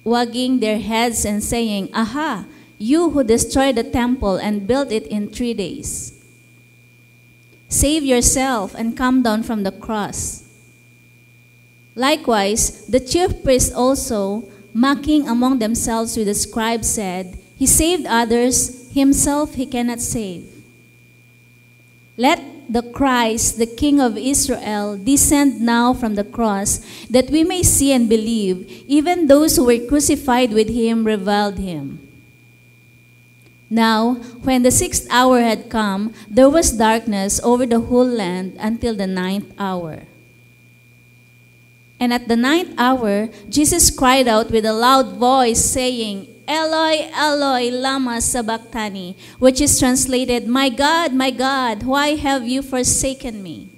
wagging their heads and saying, "Aha! You who destroyed the temple and built it in 3 days. Save yourself and come down from the cross." Likewise, the chief priests also, mocking among themselves with the scribes, said, "He saved others, himself he cannot save. Let the Christ, the King of Israel, descend now from the cross, that we may see and believe." Even those who were crucified with him reviled him. Now, when the 6th hour had come, there was darkness over the whole land until the 9th hour. And at the 9th hour, Jesus cried out with a loud voice, saying, "Eloi, Eloi, lama sabachthani," which is translated, my God, why have you forsaken me?"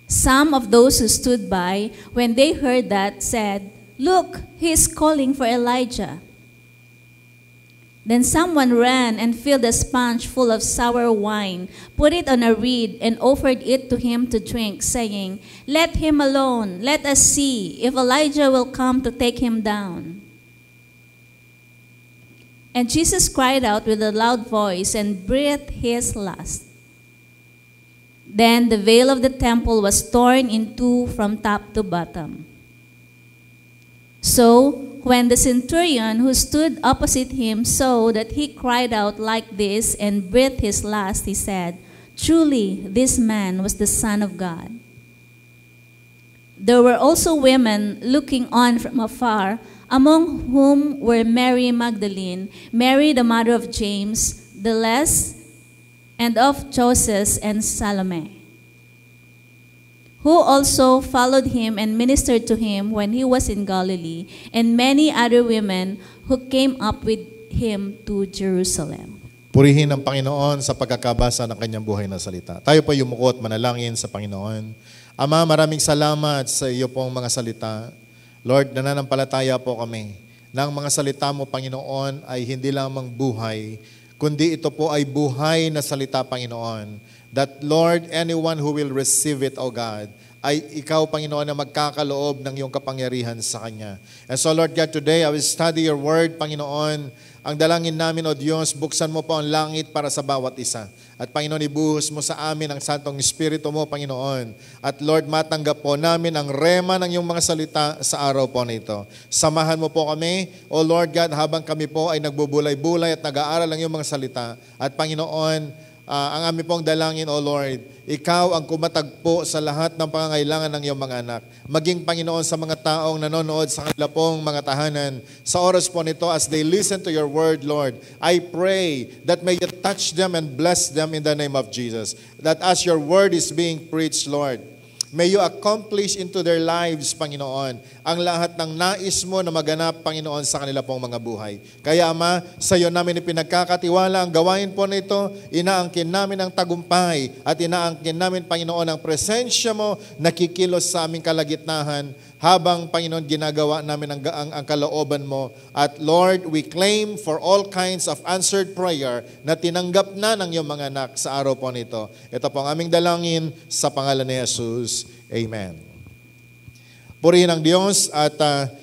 Some of those who stood by, when they heard that, said, "Look, he is calling for Elijah." Then someone ran and filled a sponge full of sour wine, put it on a reed, and offered it to him to drink, saying, "Let him alone. Let us see if Elijah will come to take him down." And Jesus cried out with a loud voice and breathed his last. Then the veil of the temple was torn in two from top to bottom. So, when the centurion who stood opposite him saw that he cried out like this and breathed his last, he said, "Truly, this man was the Son of God." There were also women looking on from afar, among whom were Mary Magdalene, Mary the mother of James, the Less, and of Joseph and Salome, who also followed him and ministered to him when he was in Galilee, and many other women who came up with him to Jerusalem. Purihin ang Panginoon sa pagkakabasa ng kanyang buhay na salita. Tayo po yumuko at manalangin sa Panginoon. Ama, maraming salamat sa iyo pong mga salita. Lord, nananampalataya po kami na ang mga salita mo, Panginoon, ay hindi lamang buhay, kundi ito po ay buhay na salita, Panginoon. That, Lord, anyone who will receive it, O God, ay ikaw, Panginoon, na magkakaloob ng iyong kapangyarihan sa kanya. And so, Lord God, today I will study your word, Panginoon. Ang dalangin namin, O Diyos, buksan mo po ang langit para sa bawat isa. At Panginoon, ibuhos mo sa amin ang Santong Espiritu mo, Panginoon. At Lord, matanggap po namin ang rema ng iyong mga salita sa araw po na ito. Samahan mo po kami, O Lord God, habang kami po ay nagbubulay-bulay at nag-aaral ng iyong mga salita. At Panginoon, ang aming pong dalangin, O Lord, ikaw ang kumatagpo sa lahat ng pangangailangan ng iyong mga anak. Maging, Panginoon, sa mga taong nanonood sa kanila pong mga tahanan. Sa oras po nito, as they listen to your word, Lord, I pray that may you touch them and bless them in the name of Jesus. That as your word is being preached, Lord, may you accomplish into their lives, Panginoon, ang lahat ng nais mo na maganap, Panginoon, sa kanila pong mga buhay. Kaya, Ama, sa iyo namin ipinagkakatiwala ang gawain po nito, inaangkin namin ang tagumpay at inaangkin namin, Panginoon, ang presensya mo na kikilos sa aming kalagitnahan habang, Panginoon, ginagawa namin ang kalooban mo. At Lord, we claim for all kinds of answered prayer na tinanggap na ng iyong mga anak sa araw po nito. Ito po ang aming dalangin sa pangalan ni Jesus. Amen. Purihin ang Diyos at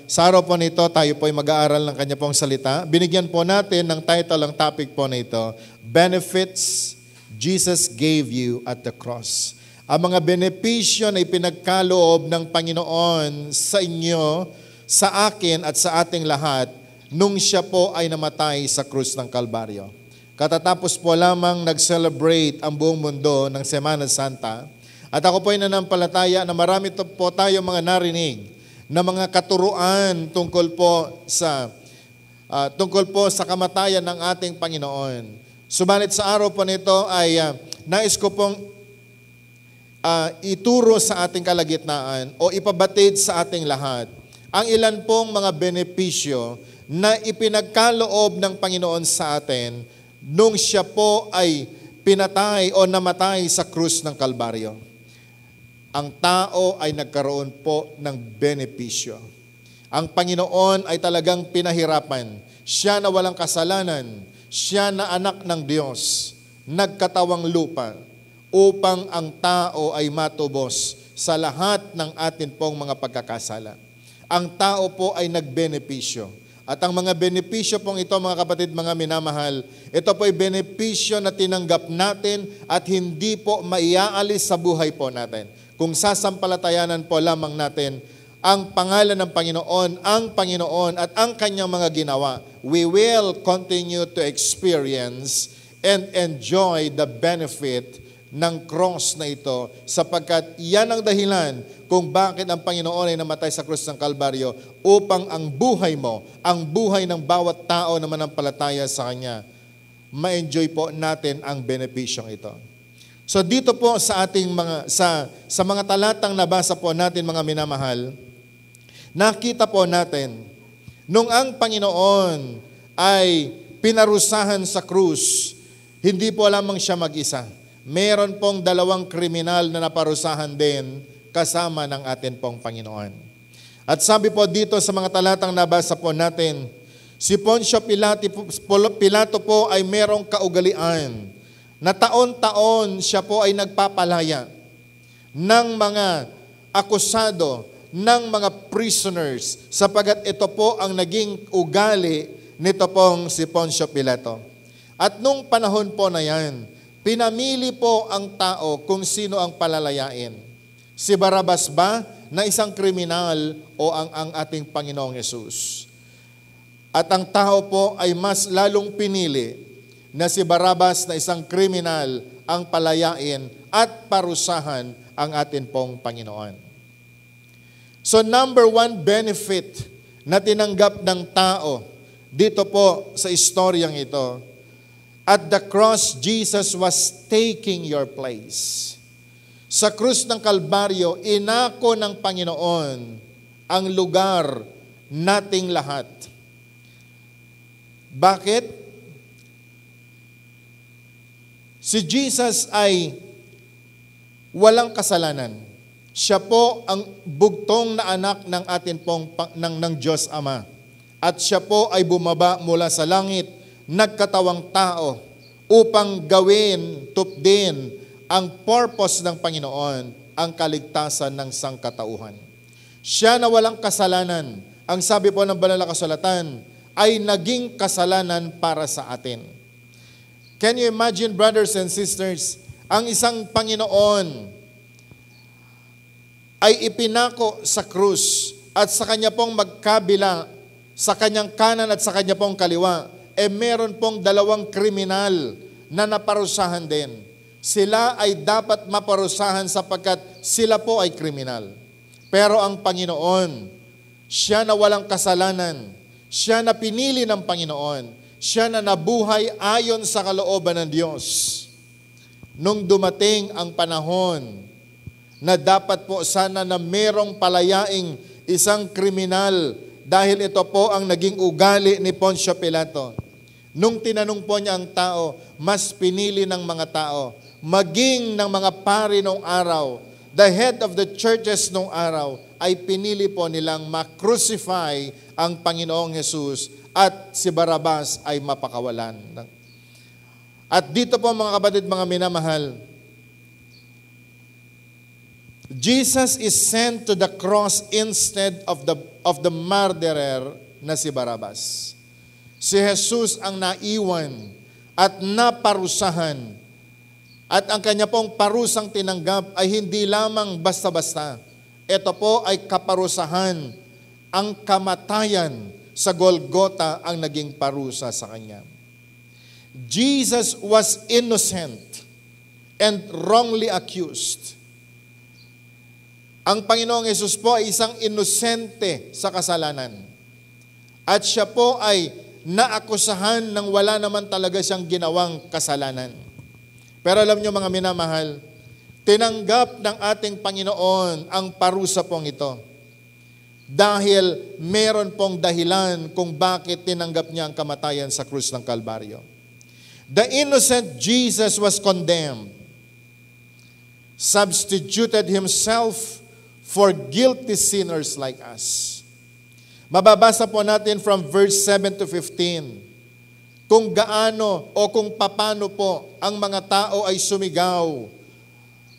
sa araw po nito, tayo po ay mag-aaral ng Kanya pong salita. Binigyan po natin ng title ang topic po nito, Benefits Jesus Gave You at the Cross. Ang mga benepisyo na ipinagkaloob ng Panginoon sa inyo, sa akin at sa ating lahat nung siya po ay namatay sa krus ng Kalbaryo. Katatapos po lamang nag-celebrate ang buong mundo ng Semana Santa at ako po ay nanampalataya na marami po tayo mga narinig na mga katuruan tungkol po sa kamatayan ng ating Panginoon. Subalit sa araw po nito ay nais ko pong ituro sa ating kalagitnaan o ipabatid sa ating lahat ang ilan pong mga benepisyo na ipinagkaloob ng Panginoon sa atin nung siya po ay pinatay o namatay sa krus ng Kalbaryo. Ang tao ay nagkaroon po ng benepisyo. Ang Panginoon ay talagang pinahirapan. Siya na walang kasalanan, siya na anak ng Diyos, nagkatawang lupa, upang ang tao ay matubos sa lahat ng atin pong mga pagkakasala. Ang tao po ay nagbenepisyo. At ang mga benepisyo pong ito, mga kapatid, mga minamahal, ito po ay benepisyo na tinanggap natin at hindi po maiaalis sa buhay po natin. Kung sasampalatayanan po lamang natin ang pangalan ng Panginoon, ang Panginoon at ang kanyang mga ginawa, we will continue to experience and enjoy the benefit ng cross na ito, sapagkat yan ang dahilan kung bakit ang Panginoon ay namatay sa krus ng Kalbaryo, upang ang buhay mo, ang buhay ng bawat tao na manampalataya sa Kanya, ma-enjoy po natin ang benepisyong ito. So dito po sa ating sa mga talatang nabasa po natin, mga minamahal, nakita po natin nung ang Panginoon ay pinarusahan sa krus, hindi po lamang siya mag-isa. Meron pong 2 kriminal na naparusahan din kasama ng atin pong Panginoon. At sabi po dito sa mga talatang nabasa po natin, si Poncio Pilato po ay merong kaugalian na taon-taon siya po ay nagpapalaya ng mga akusado, ng mga prisoners, sapagat ito po ang naging ugali nito pong si Poncio Pilato. At nung panahon po na yan, pinamili po ang tao kung sino ang palalayain. Si Barabas ba na isang kriminal o ang ating Panginoong Yesus? At ang tao po ay mas lalong pinili na si Barabas na isang kriminal ang palayain at parusahan ang atin pong Panginoon. So number 1 benefit na tinanggap ng tao dito po sa istoryang ito, at the cross, Jesus was taking your place. Sa krus ng Kalbaryo, inako ng Panginoon ang lugar nating lahat. Bakit? Si Jesus ay walang kasalanan. Siya po ang bugtong na anak ng atin pong ng Diyos Ama. At siya po ay bumaba mula sa langit, nagkatawang tao upang gawin, tupdin ang purpose ng Panginoon, ang kaligtasan ng sangkatauhan. Siya na walang kasalanan, ang sabi po ng Banal na Kasulatan, ay naging kasalanan para sa atin. Can you imagine, brothers and sisters, ang isang Panginoon ay ipinako sa krus at sa kanya pong magkabila, sa kanyang kanan at sa kanya pong kaliwa, meron pong 2 kriminal na naparusahan din. Sila ay dapat maparusahan sapagkat sila po ay kriminal. Pero ang Panginoon, siya na walang kasalanan, siya na pinili ng Panginoon, siya na nabuhay ayon sa kalooban ng Diyos. Nung dumating ang panahon na dapat po sana na merong palayaing isang kriminal, dahil ito po ang naging ugali ni Poncio Pilato. Nung tinanong po niya ang tao, mas pinili ng mga tao, maging ng mga pari nung araw, the head of the churches nung araw, ay pinili po nilang ma-crucify ang Panginoong Jesus at si Barabas ay mapakawalan. At dito po mga kapatid, mga minamahal, Jesus is sent to the cross instead of the murderer na si Barabas. Si Jesus ang naiwan at naparusahan. At ang kanya pong parusang tinanggap ay hindi lamang basta-basta. Ito po ay kaparusahan. Ang kamatayan sa Golgota ang naging parusa sa kanya. Jesus was innocent and wrongly accused. Ang Panginoong Yesus po ay isang inosente sa kasalanan. At siya po ay naakusahan ng wala naman talaga siyang ginawang kasalanan. Pero alam niyo mga minamahal, tinanggap ng ating Panginoon ang parusa pong ito. Dahil meron pong dahilan kung bakit tinanggap niya ang kamatayan sa krus ng Kalbaryo. The innocent Jesus was condemned, substituted himself for guilty sinners like us. Mababasa po natin from verse 7 to 15 kung gaano o kung papano po ang mga tao ay sumigaw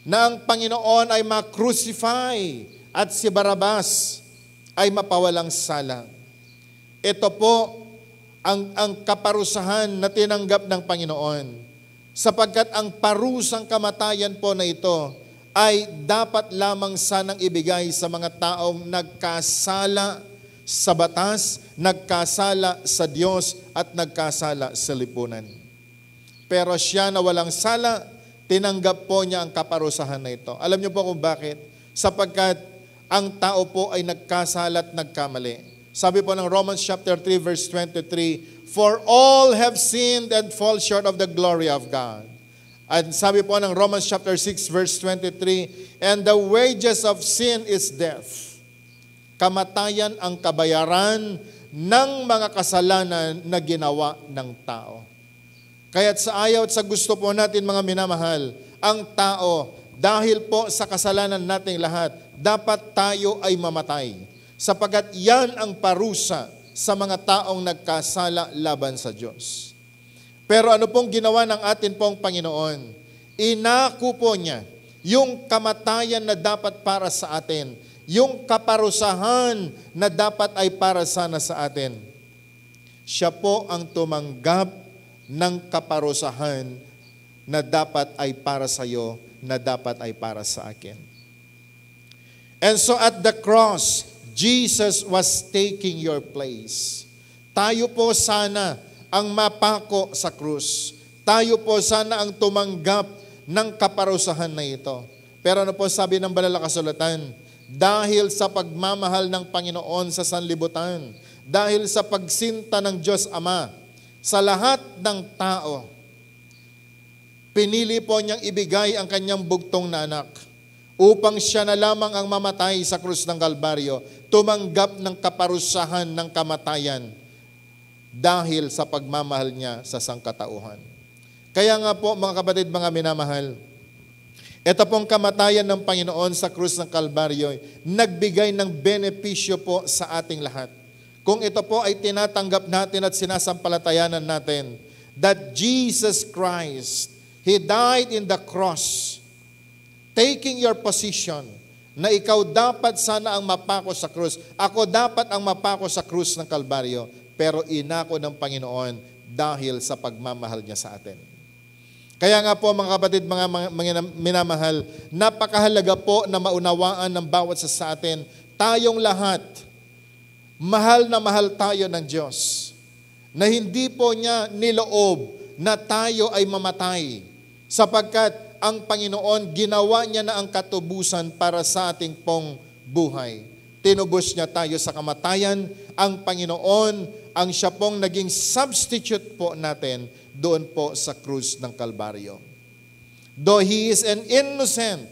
na ang Panginoon ay ma-crucify at si Barabas ay mapawalang sala. Ito po ang kaparusahan na tinanggap ng Panginoon, sapagkat ang parusang kamatayan po na ito ay dapat lamang sanang ibigay sa mga taong nagkasala sa batas, nagkasala sa Diyos, at nagkasala sa lipunan. Pero siya na walang sala, tinanggap po niya ang kaparusahan na ito. Alam niyo po kung bakit? Sapagkat ang tao po ay nagkasala at nagkamali. Sabi po ng Romans chapter 3 verse 23, "For all have sinned and fall short of the glory of God." At sabi po ng Romans chapter 6 verse 23, "And the wages of sin is death." Kamatayan ang kabayaran ng mga kasalanan na ginawa ng tao. Kaya't sa ayaw at sa gusto po natin mga minamahal, ang tao, dahil po sa kasalanan nating lahat, dapat tayo ay mamatay. Sapagat yan ang parusa sa mga taong nagkasala laban sa Diyos. Pero ano pong ginawa ng atin pong Panginoon? Inako po niya yung kamatayan na dapat para sa atin, yung kaparusahan na dapat ay para sana sa atin. Siya po ang tumanggap ng kaparusahan na dapat ay para sa iyo, na dapat ay para sa akin. And so at the cross, Jesus was taking your place. Tayo po sana ang mapako sa krus. Tayo po sana ang tumanggap ng kaparusahan na ito. Pero ano po sabi ng banal na kasulatan? Dahil sa pagmamahal ng Panginoon sa sanlibutan, dahil sa pagsinta ng Diyos Ama sa lahat ng tao, pinili po niyang ibigay ang kanyang bugtong na anak upang siya na lamang ang mamatay sa krus ng Kalbaryo, tumanggap ng kaparusahan ng kamatayan dahil sa pagmamahal niya sa sangkatauhan. Kaya nga po mga kapatid, mga minamahal, ito pong kamatayan ng Panginoon sa krus ng Kalbaryo, nagbigay ng benepisyo po sa ating lahat. Kung ito po ay tinatanggap natin at sinasampalatayanan natin, that Jesus Christ, He died in the cross, taking your position, na ikaw dapat sana ang mapako sa krus. Ako dapat ang mapako sa krus ng Kalbaryo, pero inako ng Panginoon dahil sa pagmamahal niya sa atin. Kaya nga po mga kapatid, mga minamahal, napakahalaga po na maunawaan ng bawat sa atin, tayong lahat, mahal na mahal tayo ng Diyos, na hindi po niya niloob na tayo ay mamatay, sapagkat ang Panginoon, ginawa niya na ang katubusan para sa ating pong buhay. Tinubos niya tayo sa kamatayan. Ang Panginoon, ang siya pong naging substitute po natin doon po sa krus ng Kalbaryo. Though He is an innocent,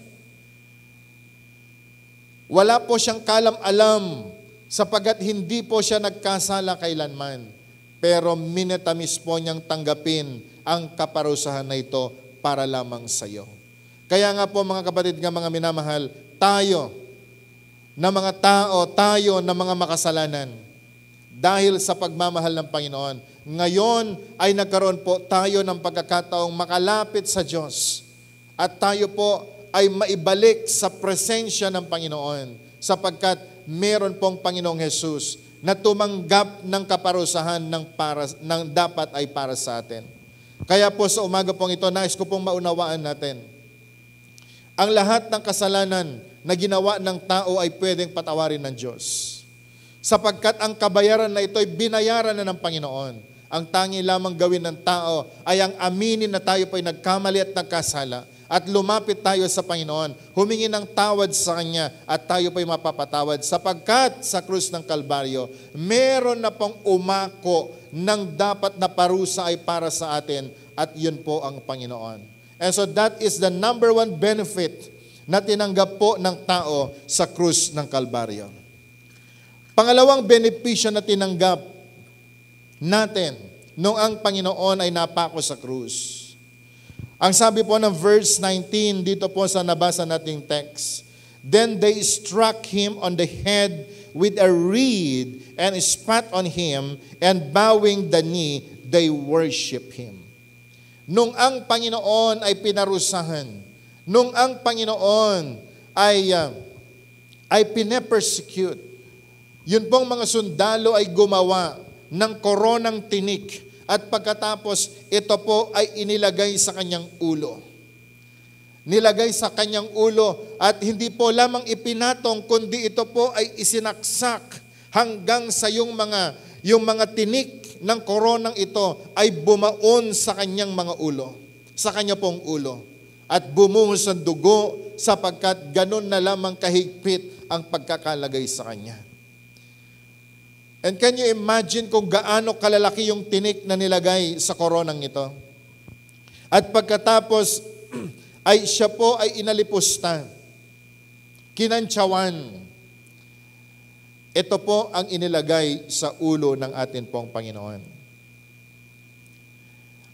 wala po siyang kalam-alam sapagat hindi po siya nagkasala kailanman. Pero minatamis po niyang tanggapin ang kaparusahan na ito para lamang sa iyo. Kaya nga po mga kapatid, nga mga minamahal, tayo na mga tao, tayo na mga makasalanan, dahil sa pagmamahal ng Panginoon, ngayon ay nagkaroon po tayo ng pagkakataong makalapit sa Diyos at tayo po ay maibalik sa presensya ng Panginoon sapagkat meron pong Panginoong Jesus na tumanggap ng kaparusahan ng dapat ay para sa atin. Kaya po sa umaga pong ito, nais ko pong maunawaan natin, ang lahat ng kasalanan na ginawa ng tao ay pwedeng patawarin ng Diyos. Sapagkat ang kabayaran na ito ay binayaran na ng Panginoon. Ang tangi lamang gawin ng tao ay ang aminin na tayo po ay nagkamali at nagkasala at lumapit tayo sa Panginoon, humingi ng tawad sa Kanya at tayo po ay mapapatawad. Sapagkat sa krus ng Kalbaryo, meron na pong umako ng dapat na parusa ay para sa atin at yun po ang Panginoon. And so that is the number one benefit na tinanggap po ng tao sa krus ng Kalbaryo. Pangalawang benepisyo na tinanggap natin nung ang Panginoon ay napako sa krus. Ang sabi po ng verse 19 dito po sa nabasa nating text, "Then they struck him on the head with a reed and spat on him, and bowing the knee, they worship him." Nung ang Panginoon ay pinarusahan, nung ang Panginoon ay pinepersecute, yun pong mga sundalo ay gumawa ng koronang tinik at pagkatapos ito po ay inilagay sa kanyang ulo. nilagay sa kanyang ulo at hindi po lamang ipinatong kundi ito po ay isinaksak hanggang sa yung mga tinik ng koronang ito ay bumaon sa kanyang mga ulo, sa kanya pong ulo at bumuhos ang dugo sapagkat ganun na lamang kahigpit ang pagkakalagay sa kanya. And can you imagine kung gaano kalalaki yung tinik na nilagay sa koronang ito? At pagkatapos ay siya po ay inalipusta, kinantsawan. Ito po ang inilagay sa ulo ng atin pong Panginoon.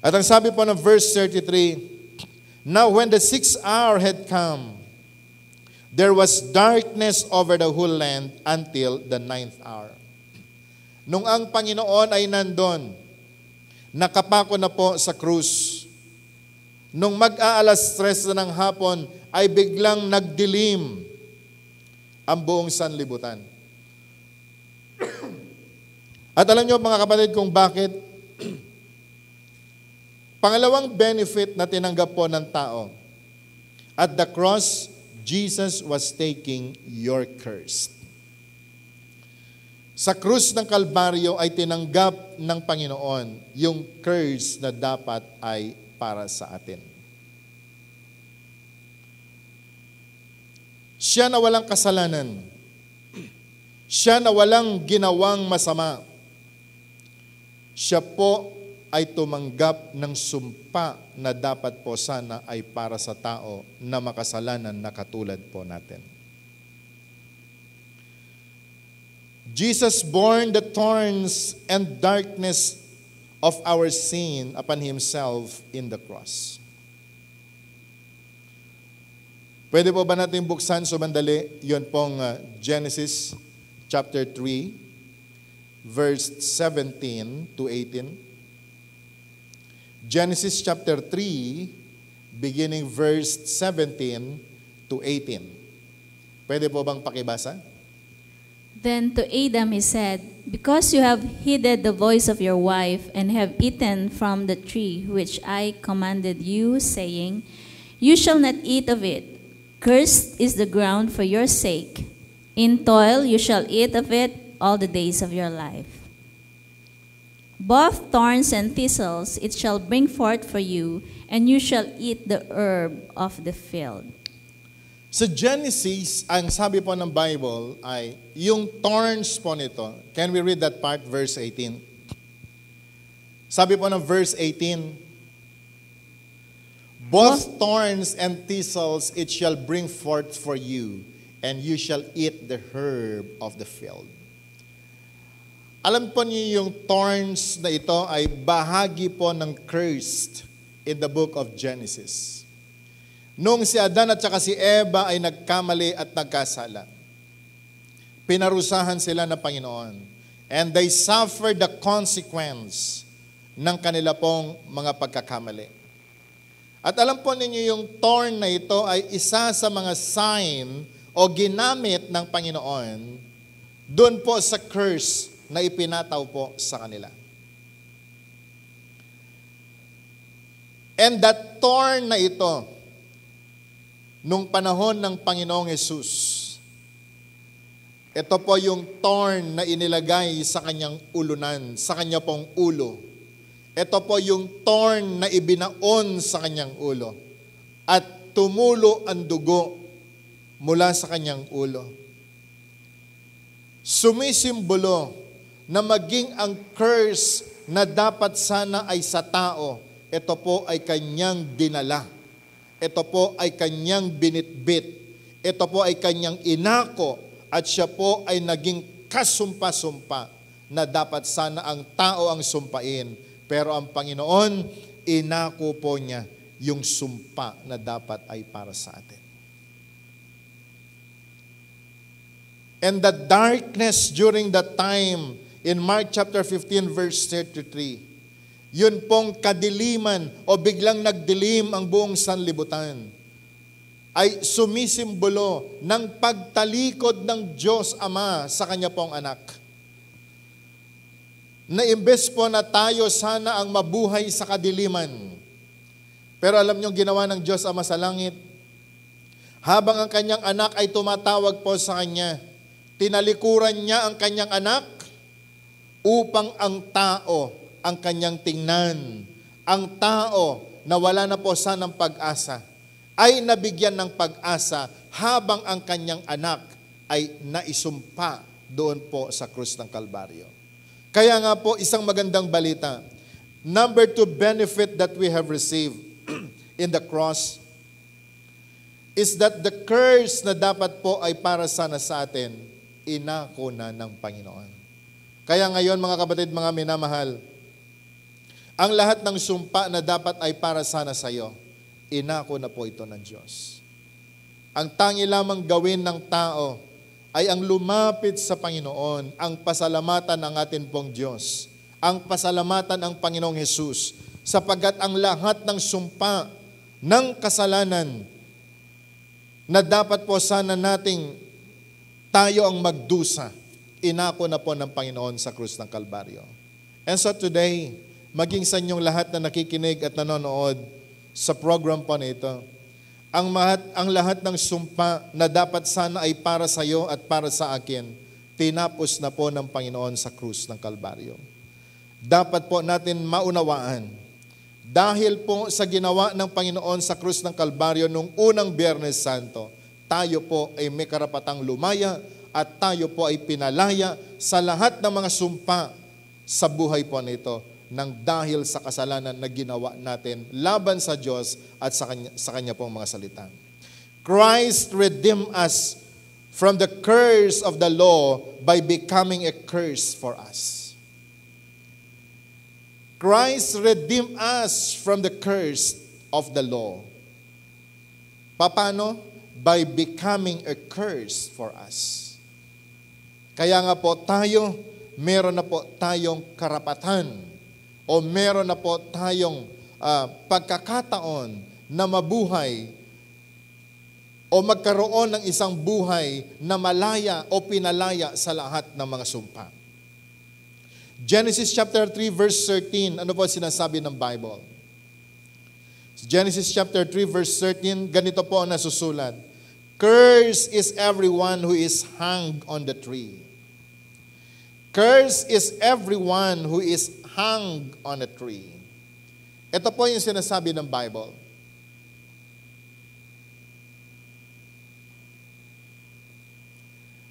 At ang sabi po ng verse 33, Now when the 6th hour had come, there was darkness over the whole land until the 9th hour. Nung ang Panginoon ay nandun, nakapako na po sa krus. Nung mag-aalas 3 na ng hapon, ay biglang nagdilim ang buong sanlibutan. At alam niyo mga kapatid kung bakit? Pangalawang benefit na tinanggap po ng tao. At the cross, Jesus was taking your curse. Sa krus ng Kalbaryo ay tinanggap ng Panginoon yung curse na dapat ay para sa atin. Siya na walang kasalanan. Siya na walang ginawang masama. Siya po ay tumanggap ng sumpa na dapat po sana ay para sa tao na makasalanan na katulad po natin. Jesus bore the thorns and darkness of our sin upon Himself in the cross. Pwede po ba natin buksan sumandali? Yun pong Genesis chapter 3, verse 17 to 18. Genesis chapter 3, beginning verse 17 to 18. Pwede po bang pakibasa? Then to Adam he said, Because you have heeded the voice of your wife, and have eaten from the tree which I commanded you, saying, You shall not eat of it. Cursed is the ground for your sake. In toil you shall eat of it all the days of your life. Both thorns and thistles it shall bring forth for you, and you shall eat the herb of the field. Sa Genesis, ang sabi po ng Bible ay yung thorns po nito. Can we read that part, verse 18? Sabi po ng verse 18, Both thorns and thistles it shall bring forth for you, and you shall eat the herb of the field. Alam po niyo yung thorns na ito ay bahagi po ng cursed in the book of Genesis. Nung si Adan at saka si Eva ay nagkamali at nagkasala, pinarusahan sila ng Panginoon. And they suffered the consequence ng kanila pong mga pagkakamali. At alam po ninyo yung thorn na ito ay isa sa mga sign o ginamit ng Panginoon doon po sa curse na ipinataw po sa kanila. And that thorn na ito, nung panahon ng Panginoong Hesus, ito po yung thorn na inilagay sa kanyang ulunan, sa kanya pong ulo. Ito po yung thorn na ibinaon sa kanyang ulo. At tumulo ang dugo mula sa kanyang ulo. Sumisimbolo na maging ang curse na dapat sana ay sa tao, ito po ay kanyang dinala. Ito po ay kanyang binitbit. Ito po ay kanyang inako at siya po ay naging kasumpa-sumpa na dapat sana ang tao ang sumpain. Pero ang Panginoon, inako po niya yung sumpa na dapat ay para sa atin. And the darkness during that time, in Mark chapter 15 verse 33, yun pong kadiliman o biglang nagdilim ang buong sanlibutan ay sumisimbolo ng pagtalikod ng Diyos Ama sa Kanya pong anak. Na imbes po na tayo sana ang mabuhay sa kadiliman. Pero alam niyo ginawa ng Diyos Ama sa langit, Habang ang kanyang anak ay tumatawag po sa kanya, tinalikuran niya ang kanyang anak upang ang tao ang kanyang tingnan. Ang tao na wala na po sanang pag-asa ay nabigyan ng pag-asa habang ang kanyang anak ay naisumpa doon po sa krus ng Kalbaryo. Kaya nga po, isang magandang balita. Number 2 benefit that we have received in the cross is that the curse na dapat po ay para sana sa atin, inako na ng Panginoon. Kaya ngayon mga kapatid, mga minamahal, ang lahat ng sumpa na dapat ay para sana sa iyo, inako na po ito ng Diyos. Ang tangi lamang gawin ng tao ay ang lumapit sa Panginoon, ang pasalamatan ng atin pong Diyos, ang pasalamatan ng Panginoong Hesus, sapagkat ang lahat ng sumpa ng kasalanan na dapat po sana nating tayo ang magdusa, inako na po ng Panginoon sa krus ng Kalbaryo. And so today, maging sa inyong lahat na nakikinig at nanonood sa program po nito, ang lahat ng sumpa na dapat sana ay para sa iyo at para sa akin, tinapos na po ng Panginoon sa krus ng Kalbaryo. Dapat po natin maunawaan, dahil po sa ginawa ng Panginoon sa krus ng Kalbaryo nung unang Biyernes Santo, tayo po ay may karapatang lumaya at tayo po ay pinalaya sa lahat ng mga sumpa sa buhay po nito nang dahil sa kasalanan na ginawa natin laban sa Diyos at sa Kanya pong mga salita. Christ redeemed us from the curse of the law by becoming a curse for us. Christ redeemed us from the curse of the law. Paano? By becoming a curse for us. Kaya nga po tayo, meron na po tayong karapatan o meron na po tayong pagkakataon na mabuhay o magkaroon ng isang buhay na malaya o pinalaya sa lahat ng mga sumpa. Genesis chapter 3 verse 13, ano po sinasabi ng Bible? Genesis chapter 3 verse 13, ganito po ang nasusulat. Cursed is everyone who is hung on the tree. Cursed is everyone who is hung on a tree. Ito po yung sinasabi ng Bible.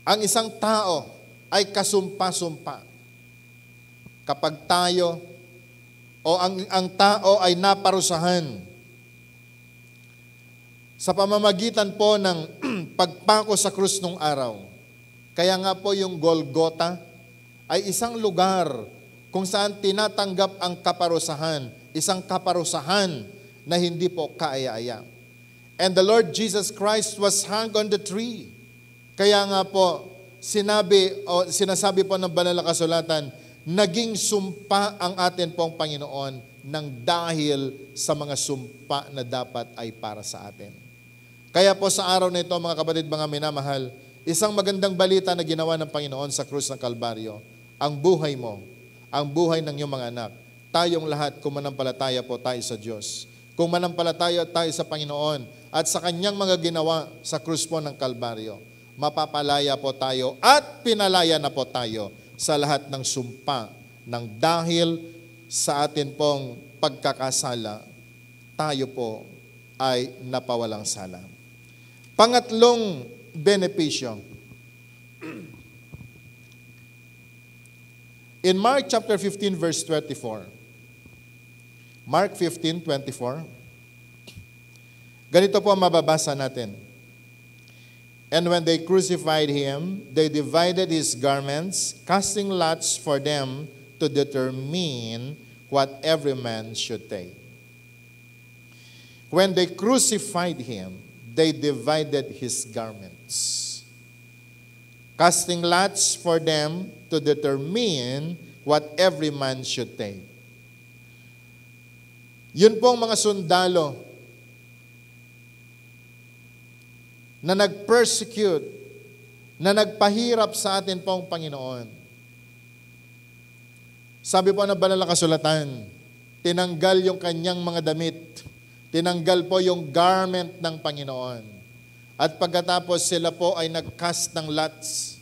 Ang isang tao ay kasumpa-sumpa kapag tayo o ang tao ay naparusahan sa pamamagitan po ng pagpako sa krus nung araw. Kaya nga po yung Golgotha ay isang lugar kung saan tinatanggap ang kaparusahan, isang kaparusahan na hindi po kaaya-aya. And the Lord Jesus Christ was hung on the tree. Kaya nga po, sinasabi po ng banal na kasulatan, naging sumpa ang atin pong Panginoon nang dahil sa mga sumpa na dapat ay para sa atin. Kaya po sa araw na ito, mga kapatid, mga minamahal, isang magandang balita na ginawa ng Panginoon sa krus ng Kalbaryo, ang buhay mo, ang buhay ng iyong mga anak, tayong lahat, kung manampalataya po tayo sa Diyos, kung manampalataya tayo sa Panginoon at sa Kanyang mga ginawa sa krus po ng Kalbaryo, mapapalaya po tayo at pinalaya na po tayo sa lahat ng sumpa nang dahil sa atin pong pagkakasala, tayo po ay napawalang sala. Pangatlong benepisyo. In Mark chapter 15 verse 24. Mark 15:24. Ganito po ang mababasa natin. And when they crucified him, they divided his garments, casting lots for them to determine what every man should take. When they crucified him, they divided his garments, casting lots for them to determine what every man should take. Yun pong mga sundalo na nag-persecute, na nagpahirap sa atin pong Panginoon. Sabi po ng banal na kasulatan, tinanggal yung kanyang mga damit, tinanggal po yung garment ng Panginoon. At pagkatapos sila po ay nag-cast ng lots.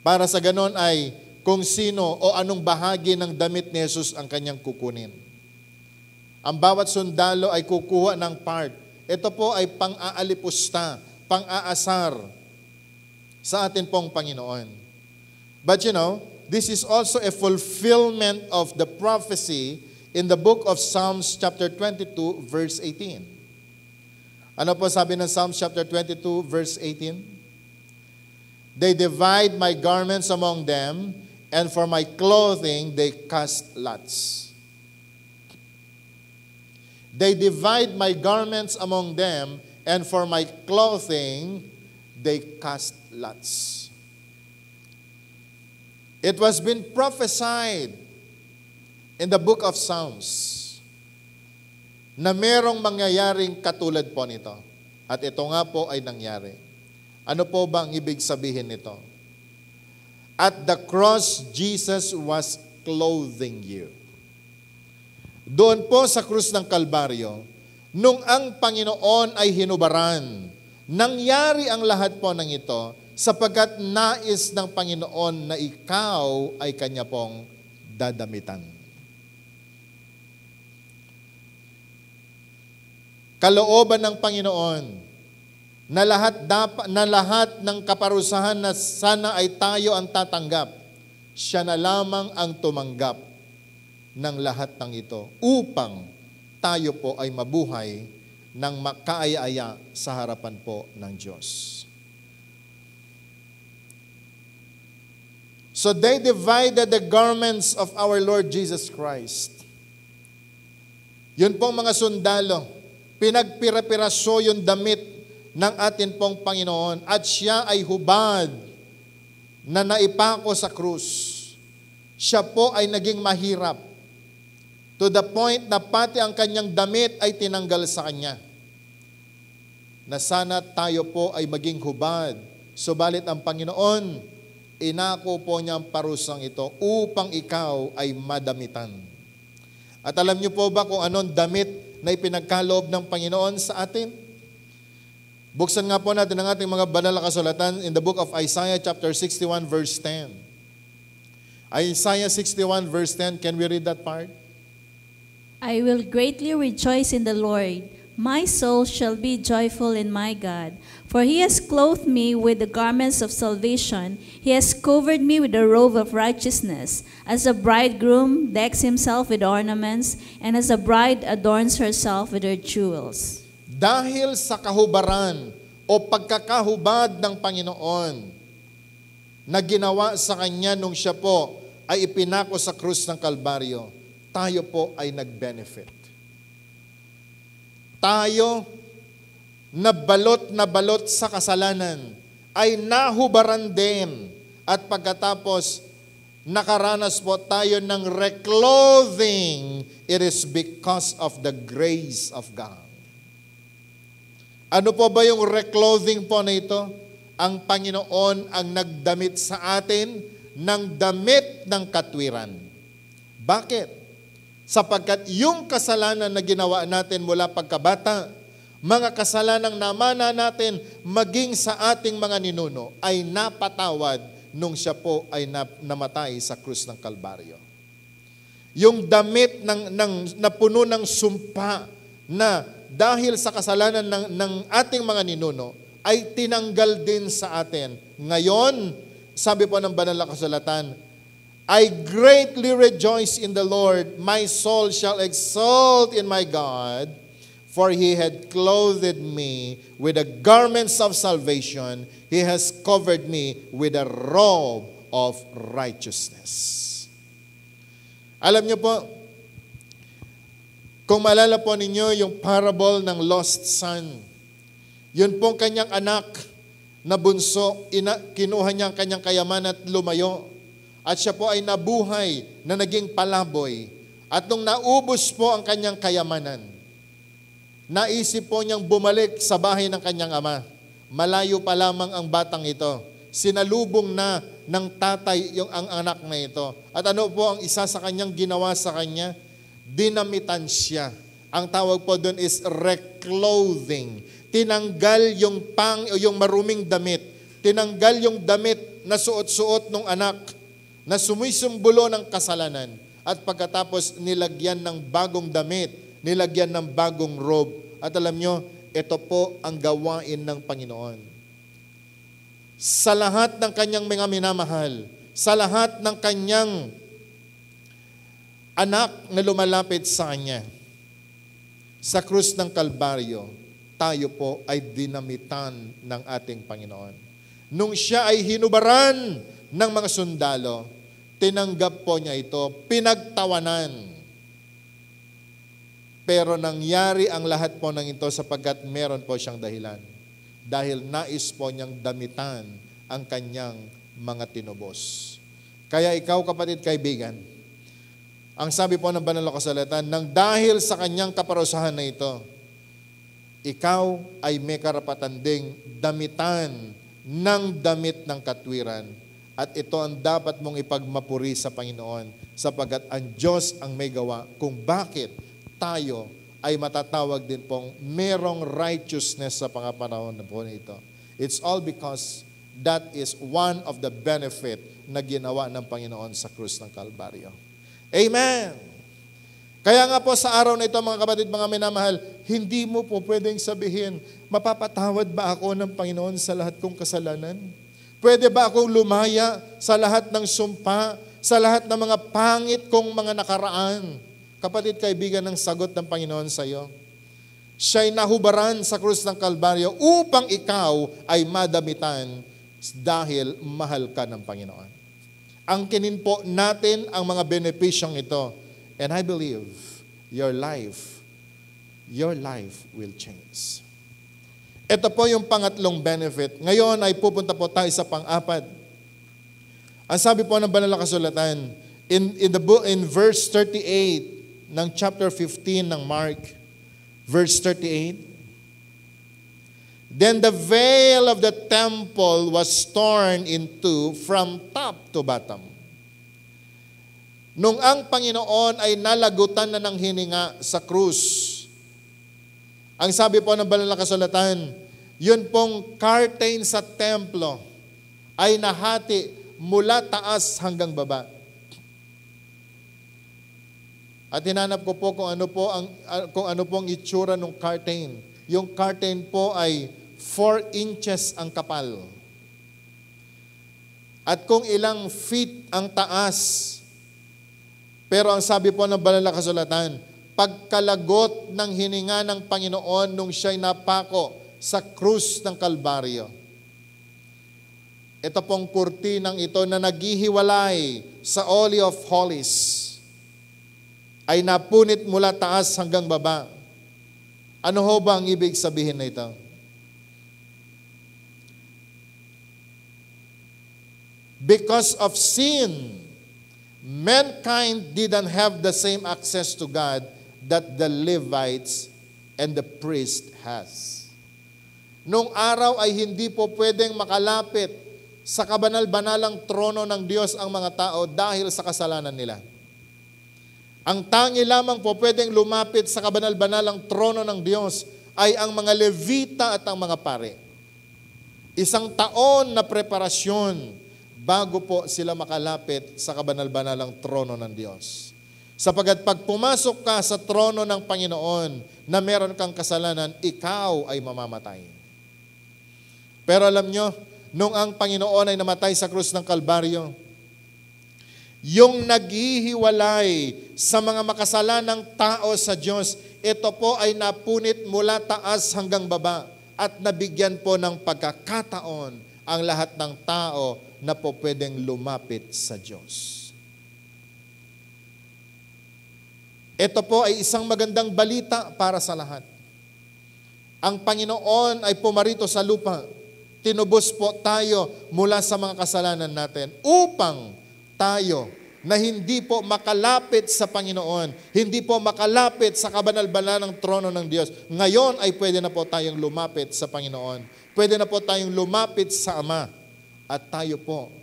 Para sa ganon ay kung sino o anong bahagi ng damit ni Jesus ang kanyang kukunin. Ang bawat sundalo ay kukuha ng part. Ito po ay pang-aalipusta, pang-aasar sa atin pong Panginoon. But you know, this is also a fulfillment of the prophecy in the book of Psalms chapter 22 verse 18. Ano po sabi ng Psalms chapter 22 verse 18? They divide my garments among them, and for my clothing they cast lots. They divide my garments among them, and for my clothing they cast lots. It was been prophesied in the book of Psalms na merong mangyayaring katulad po nito. At ito nga po ay nangyari. Ano po ba ang ibig sabihin nito? At the cross, Jesus was clothing you. Doon po sa krus ng Kalbaryo, nung ang Panginoon ay hinubaran, nangyari ang lahat po ng ito sapagkat nais ng Panginoon na ikaw ay Kanya pong dadamitan. Kalooban ng Panginoon na lahat ng kaparusahan na sana ay tayo ang tatanggap, siya na lamang ang tumanggap ng lahat ng ito upang tayo po ay mabuhay ng makaaya-aya sa harapan po ng Diyos. So they divided the garments of our Lord Jesus Christ. Yun pong mga sundalo, pinagpira-piraso yung damit ng atin pong Panginoon at siya ay hubad na naipako sa krus. Siya po ay naging mahirap to the point na pati ang kanyang damit ay tinanggal sa kanya. Na sana tayo po ay maging hubad. Subalit ang Panginoon, inako po niya ang parusang ito upang ikaw ay madamitan. At alam niyo po ba kung anong damit na ipinagkaloob ng Panginoon sa atin? Buksan nga po natin ang ating mga banal na kasulatan in the book of Isaiah chapter 61 verse 10. Isaiah 61 verse 10, can we read that part? I will greatly rejoice in the Lord. My soul shall be joyful in my God. For he has clothed me with the garments of salvation. He has covered me with a robe of righteousness. As a bridegroom decks himself with ornaments, and as a bride adorns herself with her jewels. Dahil sa kahubaran o pagkakahubad ng Panginoon na ginawa sa Kanya nung siya po ay ipinako sa krus ng Kalbaryo, tayo po ay nag-benefit. Tayo na balot sa kasalanan ay nahubaran din at pagkatapos nakaranas po tayo ng reclothing. It is because of the grace of God. Ano po ba yung reclothing po na ito? Ang Panginoon ang nagdamit sa atin ng damit ng katwiran. Bakit? Sapagkat yung kasalanan na ginawa natin mula pagkabata, mga kasalanang namana natin maging sa ating mga ninuno ay napatawad nung siya po ay namatay sa krus ng Kalbaryo. Yung damit na puno ng sumpa na dahil sa kasalanan ng ating mga ninuno ay tinanggal din sa atin. Ngayon, sabi po ng banal na kasulatan, I greatly rejoice in the Lord. My soul shall exult in my God, for He had clothed me with the garments of salvation. He has covered me with a robe of righteousness. Alam niyo po, kung maalala po ninyo yung parable ng lost son, yun pong kanyang anak na bunso, kinuha niya ang kanyang kayaman at lumayo. At siya po ay nabuhay na naging palaboy. At nung naubos po ang kanyang kayamanan, naisip po niyang bumalik sa bahay ng kanyang ama. Malayo pa lamang ang batang ito. Sinalubong na ng tatay ang anak na ito. At ano po ang isa sa kanyang ginawa sa kanya? Dinamitan siya. Ang tawag po doon is reclothing. Tinanggal yung maruming damit. Tinanggal yung damit na suot-suot ng anak na sumisumbulo ng kasalanan. At pagkatapos nilagyan ng bagong damit, nilagyan ng bagong robe. At alam nyo, ito po ang gawain ng Panginoon. Sa lahat ng kanyang mga minamahal, sa lahat ng kanyang anak na lumalapit sa kanya, sa krus ng Kalbaryo, tayo po ay dinamitan ng ating Panginoon. Nung siya ay hinubaran ng mga sundalo, tinanggap po niya ito, pinagtawanan. Pero nangyari ang lahat po ng ito sapagkat meron po siyang dahilan. Dahil nais po niyang damitan ang kanyang mga tinubos. Kaya ikaw, kapatid, kaibigan, ang sabi po ng banal na kasulatan, nang dahil sa kanyang kaparusahan na ito, ikaw ay may karapatan ding damitan ng damit ng katwiran. At ito ang dapat mong ipagmapuri sa Panginoon sapagkat ang Diyos ang may gawa kung bakit tayo ay matatawag din pong merong righteousness sa pangapanahon na po nito. It's all because that is one of the benefit na ginawa ng Panginoon sa krus ng Kalbaryo. Amen! Kaya nga po sa araw na ito, mga kapatid, mga minamahal, hindi mo po pwedeng sabihin, mapapatawad ba ako ng Panginoon sa lahat kong kasalanan? Pwede ba akong lumaya sa lahat ng sumpa, sa lahat ng mga pangit kong mga nakaraan? Kapatid, kaibigan, ng sagot ng Panginoon sa iyo, siya'y nahubaran sa krus ng Kalbaryo upang ikaw ay madamitan dahil mahal ka ng Panginoon. Angkinin po natin ang mga benepisyong ito. And I believe your life will change. Ito po yung pangatlong benefit. Ngayon ay pupunta po tayo sa pang-apat. Ang sabi po ng banal na kasulatan, in verse 38 ng chapter 15 ng Mark, verse 38, then the veil of the temple was torn in two from top to bottom. Nung ang Panginoon ay nalagutan na ng hininga sa krus, ang sabi po ng banal na kasulatan, yun pong curtain sa templo ay nahati mula taas hanggang baba. At hinanap ko po kung ano po ang itsura ng curtain. Yung curtain po ay 4 inches ang kapal. At kung ilang feet ang taas, pero ang sabi po ng banal na kasulatan, pagkalagot ng hininga ng Panginoon nung siya'y napako sa krus ng Kalbaryo. Ito pong kurtinang ito na naghihiwalay sa Holy of Holies ay napunit mula taas hanggang baba. Ano ho ba ang ibig sabihin na ito? Because of sin, mankind didn't have the same access to God that the Levites and the priest has. Nung araw ay hindi po pwedeng makalapit sa kabanal-banalang trono ng Diyos ang mga tao dahil sa kasalanan nila. Ang tangi lamang po pwedeng lumapit sa kabanal-banalang trono ng Diyos ay ang mga Levita at ang mga pare. Isang taon na preparasyon bago po sila makalapit sa kabanal-banalang trono ng Diyos. Sapagat pag pumasok ka sa trono ng Panginoon na meron kang kasalanan, ikaw ay mamamatay. Pero alam nyo, nung ang Panginoon ay namatay sa krus ng Kalbaryo, yung naghihiwalay sa mga makasalanang tao sa Diyos, ito po ay napunit mula taas hanggang baba at nabigyan po ng pagkakataon ang lahat ng tao na po pwedeng lumapit sa Diyos. Ito po ay isang magandang balita para sa lahat. Ang Panginoon ay pumarito sa lupa. Tinubos po tayo mula sa mga kasalanan natin upang tayo na hindi po makalapit sa Panginoon, hindi po makalapit sa kabanal-banalang trono ng Diyos. Ngayon ay pwede na po tayong lumapit sa Panginoon. Pwede na po tayong lumapit sa Ama. At tayo po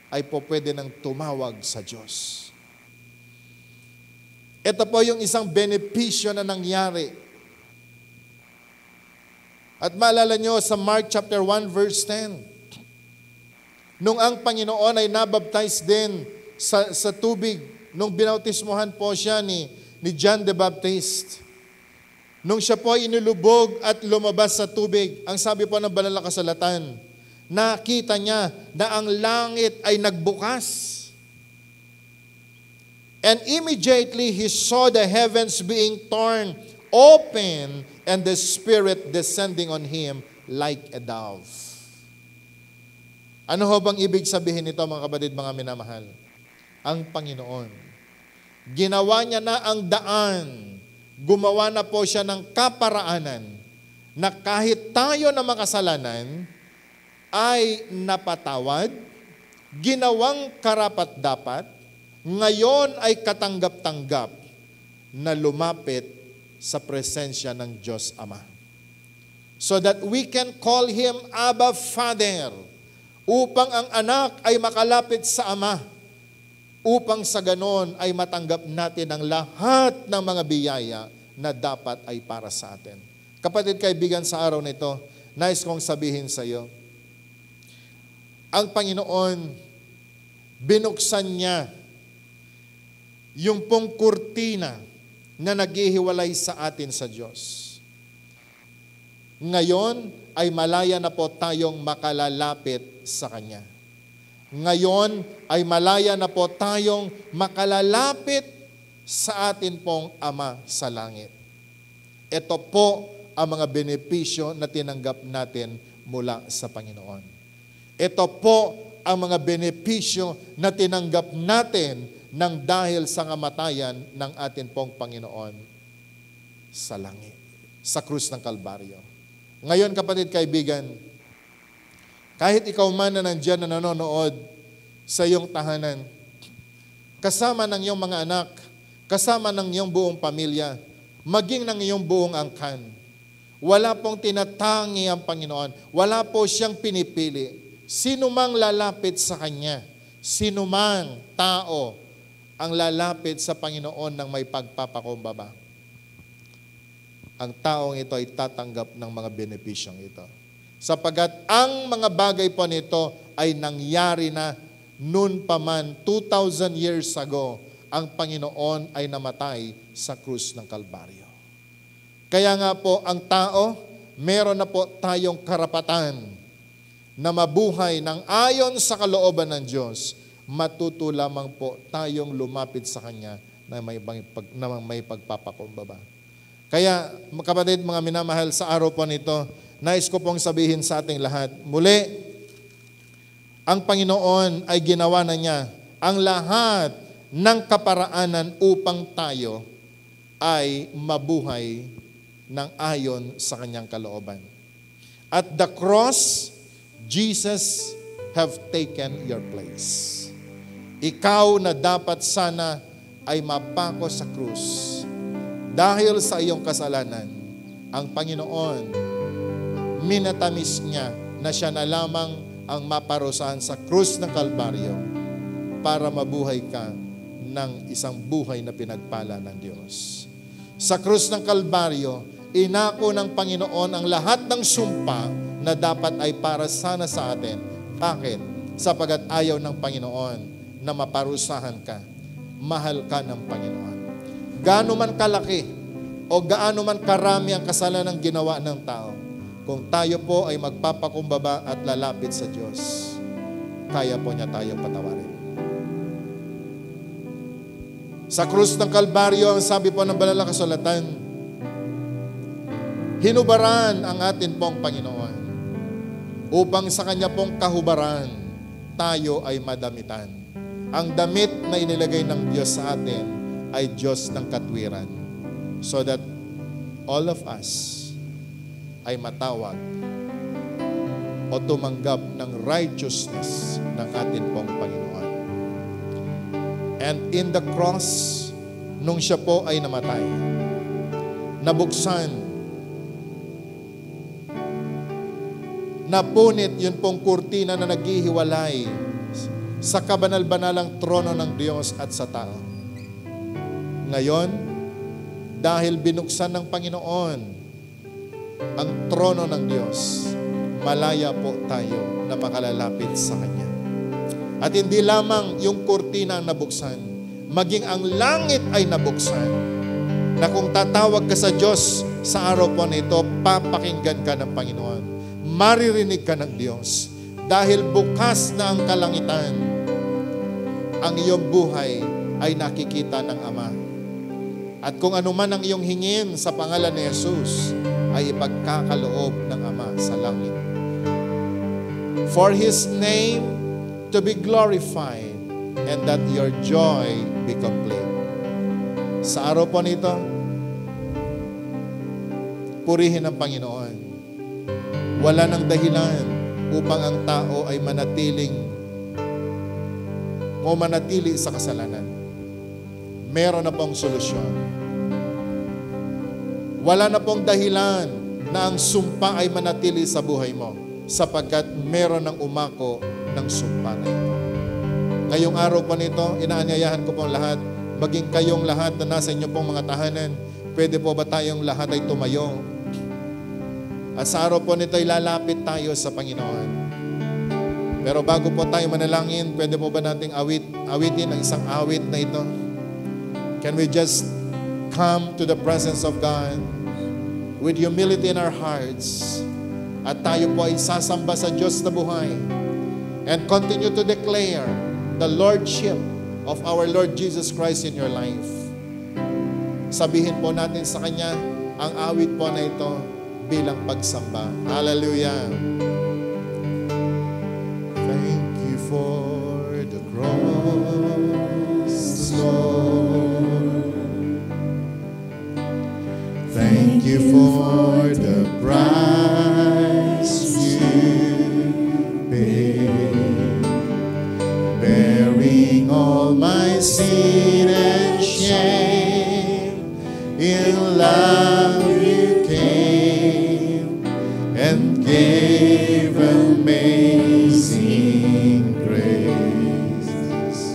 ay po pwede nang tumawag sa Diyos. Ito po yung isang benepisyo na nangyari. At maalala nyo sa Mark chapter 1 verse 10, nung ang Panginoon ay nabaptize din sa tubig, nung binautismuhan po siya ni John the Baptist, nung siya po ay inulubog at lumabas sa tubig, ang sabi po ng banal na kasulatan, nakita niya na ang langit ay nagbukas. And immediately he saw the heavens being torn open and the Spirit descending on him like a dove. Ano ho bang ibig sabihin nito, mga kapatid, mga minamahal? Ang Panginoon, ginawa niya na ang daan, gumawa na po siya ng kaparaanan na kahit tayo na makasalanan ay napatawad, ginawang karapat-dapat, ngayon ay katanggap-tanggap na lumapit sa presensya ng Diyos Ama. So that we can call Him Abba Father, upang ang anak ay makalapit sa Ama, upang sa ganon ay matanggap natin ang lahat ng mga biyaya na dapat ay para sa atin. Kapatid, kaibigan, sa araw nito, nais kong sabihin sa iyo, ang Panginoon, binuksan niya yung pong kurtina na naghihiwalay sa atin sa Diyos. Ngayon ay malaya na po tayong makalalapit sa Kanya. Ngayon ay malaya na po tayong makalalapit sa atin pong Ama sa langit. Ito po ang mga benepisyo na tinanggap natin mula sa Panginoon. Ito po ang mga benepisyo na tinanggap natin nang dahil sa kamatayan ng atin pong Panginoon sa langit, sa krus ng Kalbaryo. Ngayon, kapatid, kaibigan, kahit ikaw man na nandyan na nanonood sa iyong tahanan, kasama ng iyong mga anak, kasama ng iyong buong pamilya, maging ng iyong buong angkan, wala pong tinatangi ang Panginoon, wala po siyang pinipili. Sino mang lalapit sa Kanya, sino mang tao ang lalapit sa Panginoon ng may pagpapakumbaba, ang taong ito ay tatanggap ng mga benepisyong ito. Sapagat ang mga bagay po nito ay nangyari na noon pa man, 2,000 years ago, ang Panginoon ay namatay sa krus ng Kalbaryo. Kaya nga po, ang tao, meron na po tayong karapatan na mabuhay ng ayon sa kalooban ng Diyos. Matuto lamang po tayong lumapit sa Kanya na may pagpapakumbaba. Kaya, kapatid, mga minamahal, sa araw po nito, nais ko pong sabihin sa ating lahat, muli, ang Panginoon ay ginawa na niya ang lahat ng kaparaanan upang tayo ay mabuhay ng ayon sa Kanyang kalooban. At the cross, Jesus have taken your place. Ikaw na dapat sana ay mapako sa krus. Dahil sa iyong kasalanan, ang Panginoon, minatamis niya na siya na lamang ang maparusahan sa krus ng Kalbaryo para mabuhay ka ng isang buhay na pinagpala ng Diyos. Sa krus ng Kalbaryo, inako ng Panginoon ang lahat ng sumpa na dapat ay para sana sa atin. Bakit? Sapagat ayaw ng Panginoon na maparusahan ka, mahal ka ng Panginoon. Gaano man kalaki o gaano man karami ang kasalanan ginawa ng tao, kung tayo po ay magpapakumbaba at lalapit sa Diyos, kaya po niya tayo patawarin. Sa krus ng Kalbaryo, ang sabi po ng banal na kasulatan, hinubaran ang atin pong Panginoon upang sa Kanya pong kahubaran tayo ay madamitan. Ang damit na inilagay ng Diyos sa atin ay Diyos ng katwiran, so that all of us ay matawag o tumanggap ng righteousness ng atin pong Panginoon. And in the cross, nung siya po ay namatay, nabuksan, napunit yun pong kurtina na naghihiwalay sa kabanal-banalang trono ng Diyos at sa tao. Ngayon, dahil binuksan ng Panginoon ang trono ng Diyos, malaya po tayo na makalalapit sa Kanya. At hindi lamang yung kurtina ang nabuksan, maging ang langit ay nabuksan, na kung tatawag ka sa Diyos sa araw po na ito, papakinggan ka ng Panginoon. Maririnig ka ng Diyos. Dahil bukas na ang kalangitan, ang iyong buhay ay nakikita ng Ama. At kung ano man ang iyong hingin sa pangalan ni Jesus, ay ipagkakaloob ng Ama sa langit. For His name to be glorified, and that your joy be complete. Sa araw po nito, purihin ang Panginoon. Wala nang dahilan upang ang tao ay manatili sa kasalanan. Meron na pong solusyon. Wala na pong dahilan na ang sumpa ay manatili sa buhay mo, sapagkat meron ng umako ng sumpa na ito. Ngayong araw po nito, inaanyayahan ko pong lahat, maging kayong lahat na nasa inyo pong mga tahanan, pwede po ba tayong lahat ay tumayo? At sa araw po nito, ilalapit tayo sa Panginoon. Pero bago po tayo manalangin, pwede po ba nating awitin ang isang awit na ito? Can we just come to the presence of God with humility in our hearts, at tayo po ay sasamba sa Diyos na buhay, and continue to declare the Lordship of our Lord Jesus Christ in your life. Sabihin po natin sa Kanya ang awit po na ito bilang pagsamba. Hallelujah! Thank you for the cross, Lord. Thank you for the price you paid, bearing all my sin and shame. In love you came and gave amazing grace.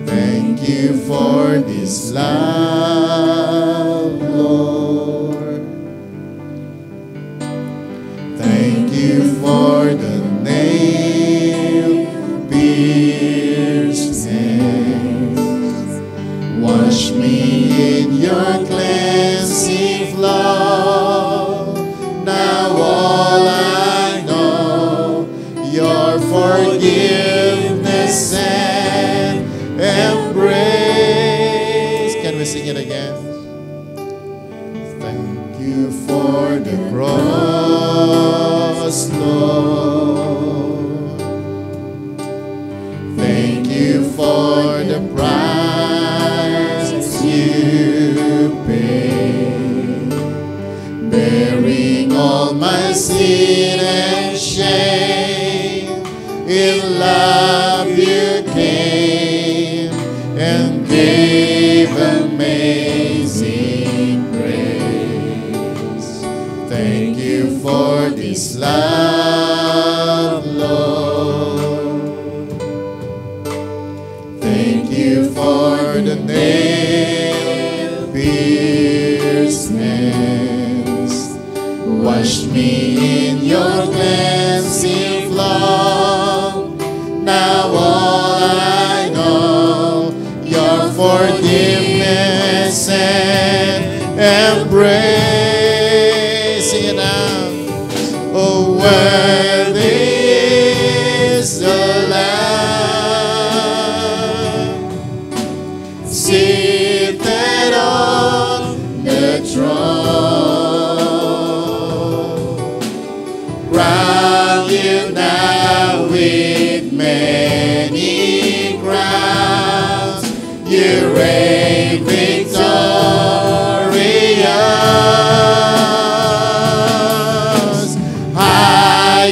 Thank you for this love, Lord. Thank you for the nail-pierced hands. Wash me in your cleansing flow. Now all I know, your forgiveness and embrace. Can we sing it again? Thank you for the cross, Lord. Thank you for the price you paid, bearing all my sin and shame. In love you came and gave amazing grace. Thank you for this love, Lord. Thank you for the nail-pierced hands. Wash me in your cleansing flow. Now all I know, your forgiveness and embrace. Sing it out. Oh, worthy is the Lamb seated on the throne. Crown you now with many crowns. You reign victorious. High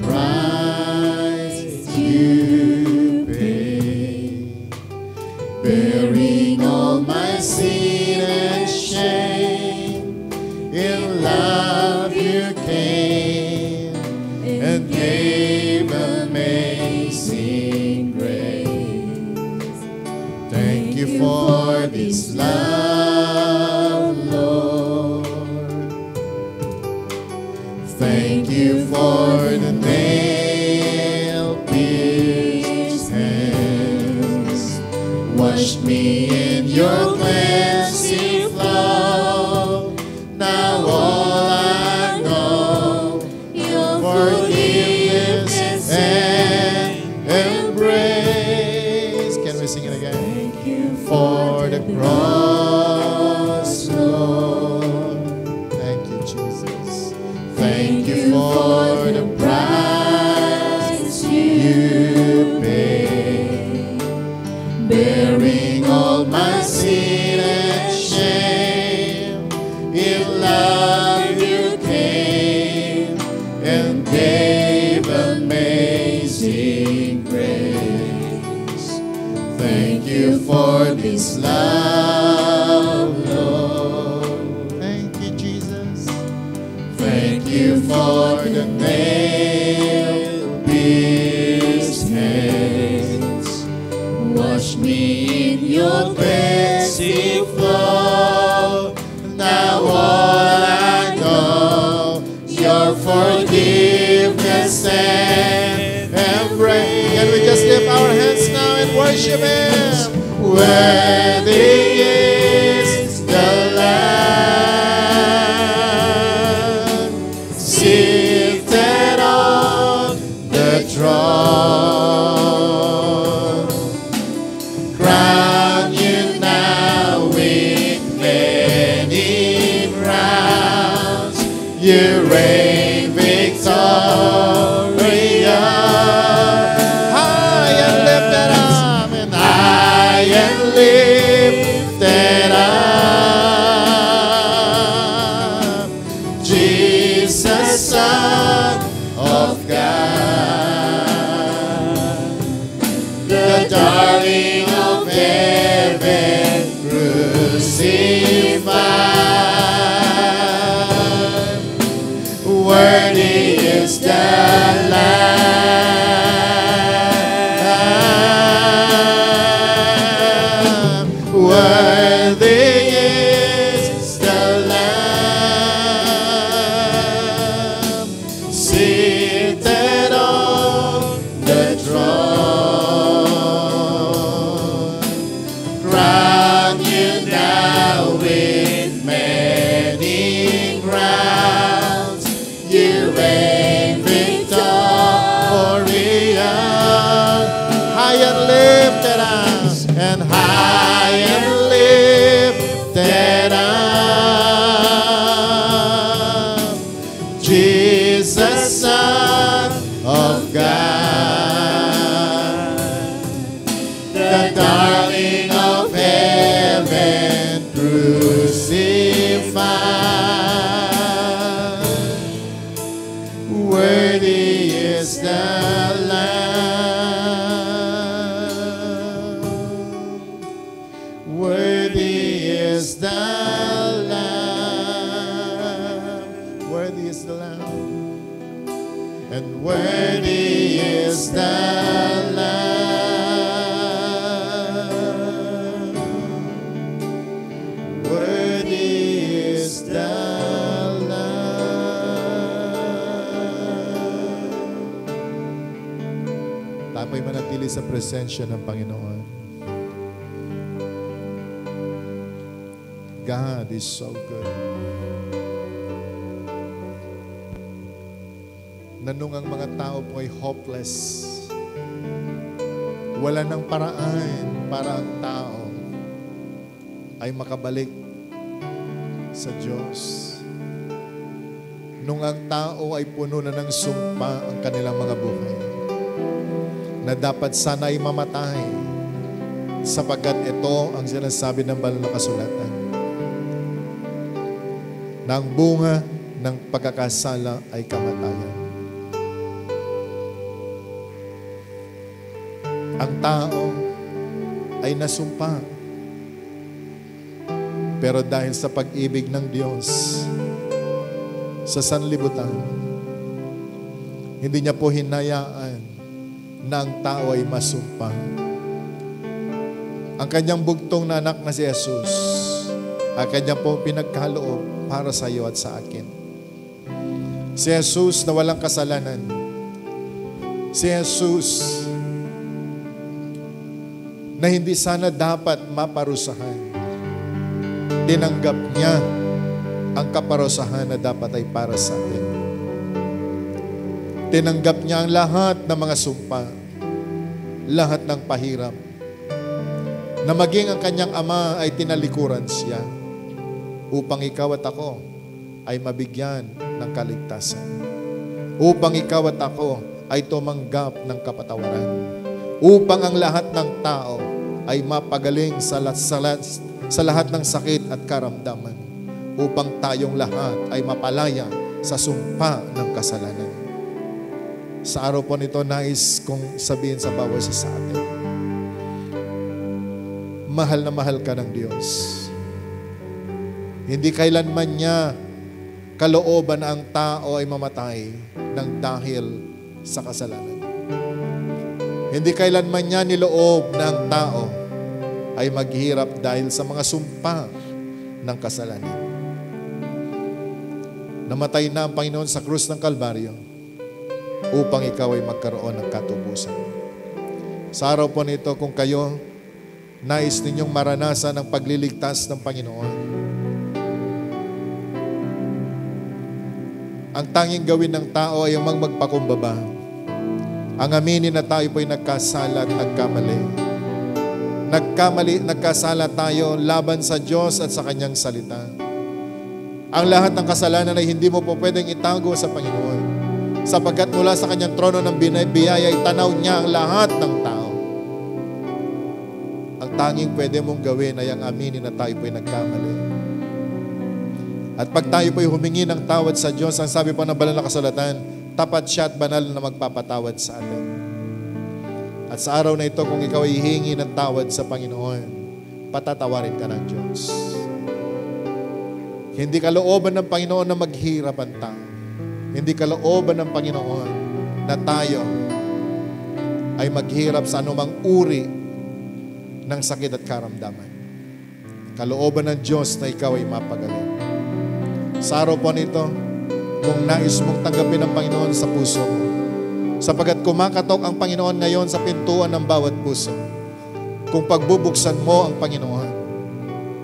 price you paid, bearing all my sin and shame. In love you came and gave amazing grace. Thank you for this love, Lord. Thank you for the nail-pierced hands. Wash me in your cleansing flow. Now all I know, your forgiveness and embrace. Can we sing it again? Thank you for the cross, Lord. Thank you, Jesus. Thank you for the price you paid, bearing all my sin and shame. In love you came and gave amazing grace. Thank you for this love, Lord. Thank you, Jesus. Thank you for the nail-pierced hands. Wash me in your cleansing flow. Now all I know, your forgiveness and embrace. Can we just lift our hands now and worship Him? Worthy is the Lamb seated on the throne. Crown you now with many crowns. You reign victorious. High and lifted up, and high and lifted up. Jesus, Son of God, the darling of heaven, crucified. Worthy is the Lamb. Worthy is the Lamb seated on the throne. Crown you now with many crowns. You reign victorious. High and lifted up, and high and lifted up. Jesus, Son of God, the darling of heaven, crucified. Worthy is the Lamb. Worthy is the Lamb. Worthy is the Lamb. And worthy is the Lamb. Worthy is the Lamb. Tapoy manatili sa presensya ng Panginoon. God is so good. Nanung ang mga tao po ay hopeless. Wala ng paraan para ang tao ay makabalik sa Diyos. Nung ang tao ay puno na ng sumpa ang kanilang mga buhay, na dapat sana ay mamatay, sapagkat ito ang sinasabi ng banal na kasulatan, na ang bunga ng pagkakasala ay kamatayan. Ang tao ay nasumpa. Pero dahil sa pag-ibig ng Diyos sa sanlibutan, hindi niya po hinayaan na ang tao ay masumpa. Ang kanyang bugtong na anak na si Jesus, ang kanyang po pinagkaloob para sa iyo at sa akin. Si Jesus na walang kasalanan. Si Jesus na hindi sana dapat maparusahan. Tinanggap niya ang kaparusahan na dapat ay para sa atin. Tinanggap niya ang lahat ng mga sumpa, lahat ng pahirap, na maging ang kanyang ama ay tinalikuran siya upang ikaw at ako ay mabigyan ng kaligtasan. Upang ikaw at ako ay tumanggap ng kapatawaran. Upang ang lahat ng tao ay mapagaling sa lahat ng sakit at karamdaman. Upang tayong lahat ay mapalaya sa sumpa ng kasalanan. Sa araw po nito, nais kong sabihin sa bawat isa sa atin, mahal na mahal ka ng Diyos. Hindi kailanman niya kalooban na ang tao ay mamatay ng dahil sa kasalanan. Hindi kailanman niya niloob na ang tao ay maghirap dahil sa mga sumpa ng kasalanan. Namatay na ang Panginoon sa krus ng Kalbaryo upang ikaw ay magkaroon ng katubusan. Sa araw po nito, kung kayo nais ninyong maranasan ang pagliligtas ng Panginoon, ang tanging gawin ng tao ay ang magpakumbaba. Ang aminin na tayo po'y nagkasala at nagkamali. Nagkasala tayo laban sa Diyos at sa Kanyang salita. Ang lahat ng kasalanan ay hindi mo po pwedeng itago sa Panginoon. Sapagkat mula sa Kanyang trono ng biyaya ay tanaw niya ang lahat ng tao. Ang tanging pwede mong gawin ay ang aminin na tayo po'y nagkamali. At pag tayo po'y humingi ng tawad sa Diyos, ang sabi po ng banal na kasulatan, tapat siya at banal na magpapatawad sa atin. At sa araw na ito, kung ikaw ay hihingi ng tawad sa Panginoon, patatawarin ka ng Diyos. Hindi kalooban ng Panginoon na maghirap ang tao. Hindi kalooban ng Panginoon na tayo ay maghirap sa anumang uri ng sakit at karamdaman. Kalooban ng Diyos na ikaw ay mapagaling. Sa araw po nito, kung nais mong tanggapin ang Panginoon sa puso mo, sapagkat kumakatok ang Panginoon ngayon sa pintuan ng bawat puso. Kung pagbubuksan mo ang Panginoon,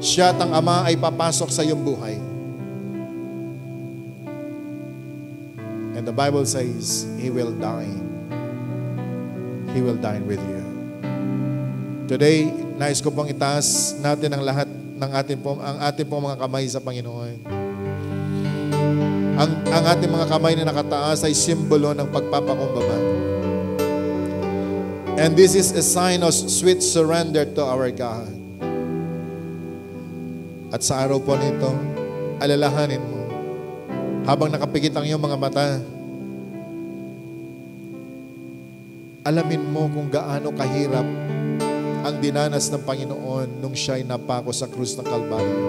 siya at ang Ama ay papasok sa iyong buhay. And the Bible says, He will dine. He will dine with you. Today, nais ko pong itaas natin ang lahat ng ating pong mga kamay sa Panginoon. Ang ating mga kamay na nakataas ay simbolo ng pagpapakumbaba. And this is a sign of sweet surrender to our God. At sa araw po nito, alalahanin mo, habang nakapikit ang iyong mga mata, alamin mo kung gaano kahirap ang dinanas ng Panginoon nung siya'y napako sa krus ng Kalbaryo.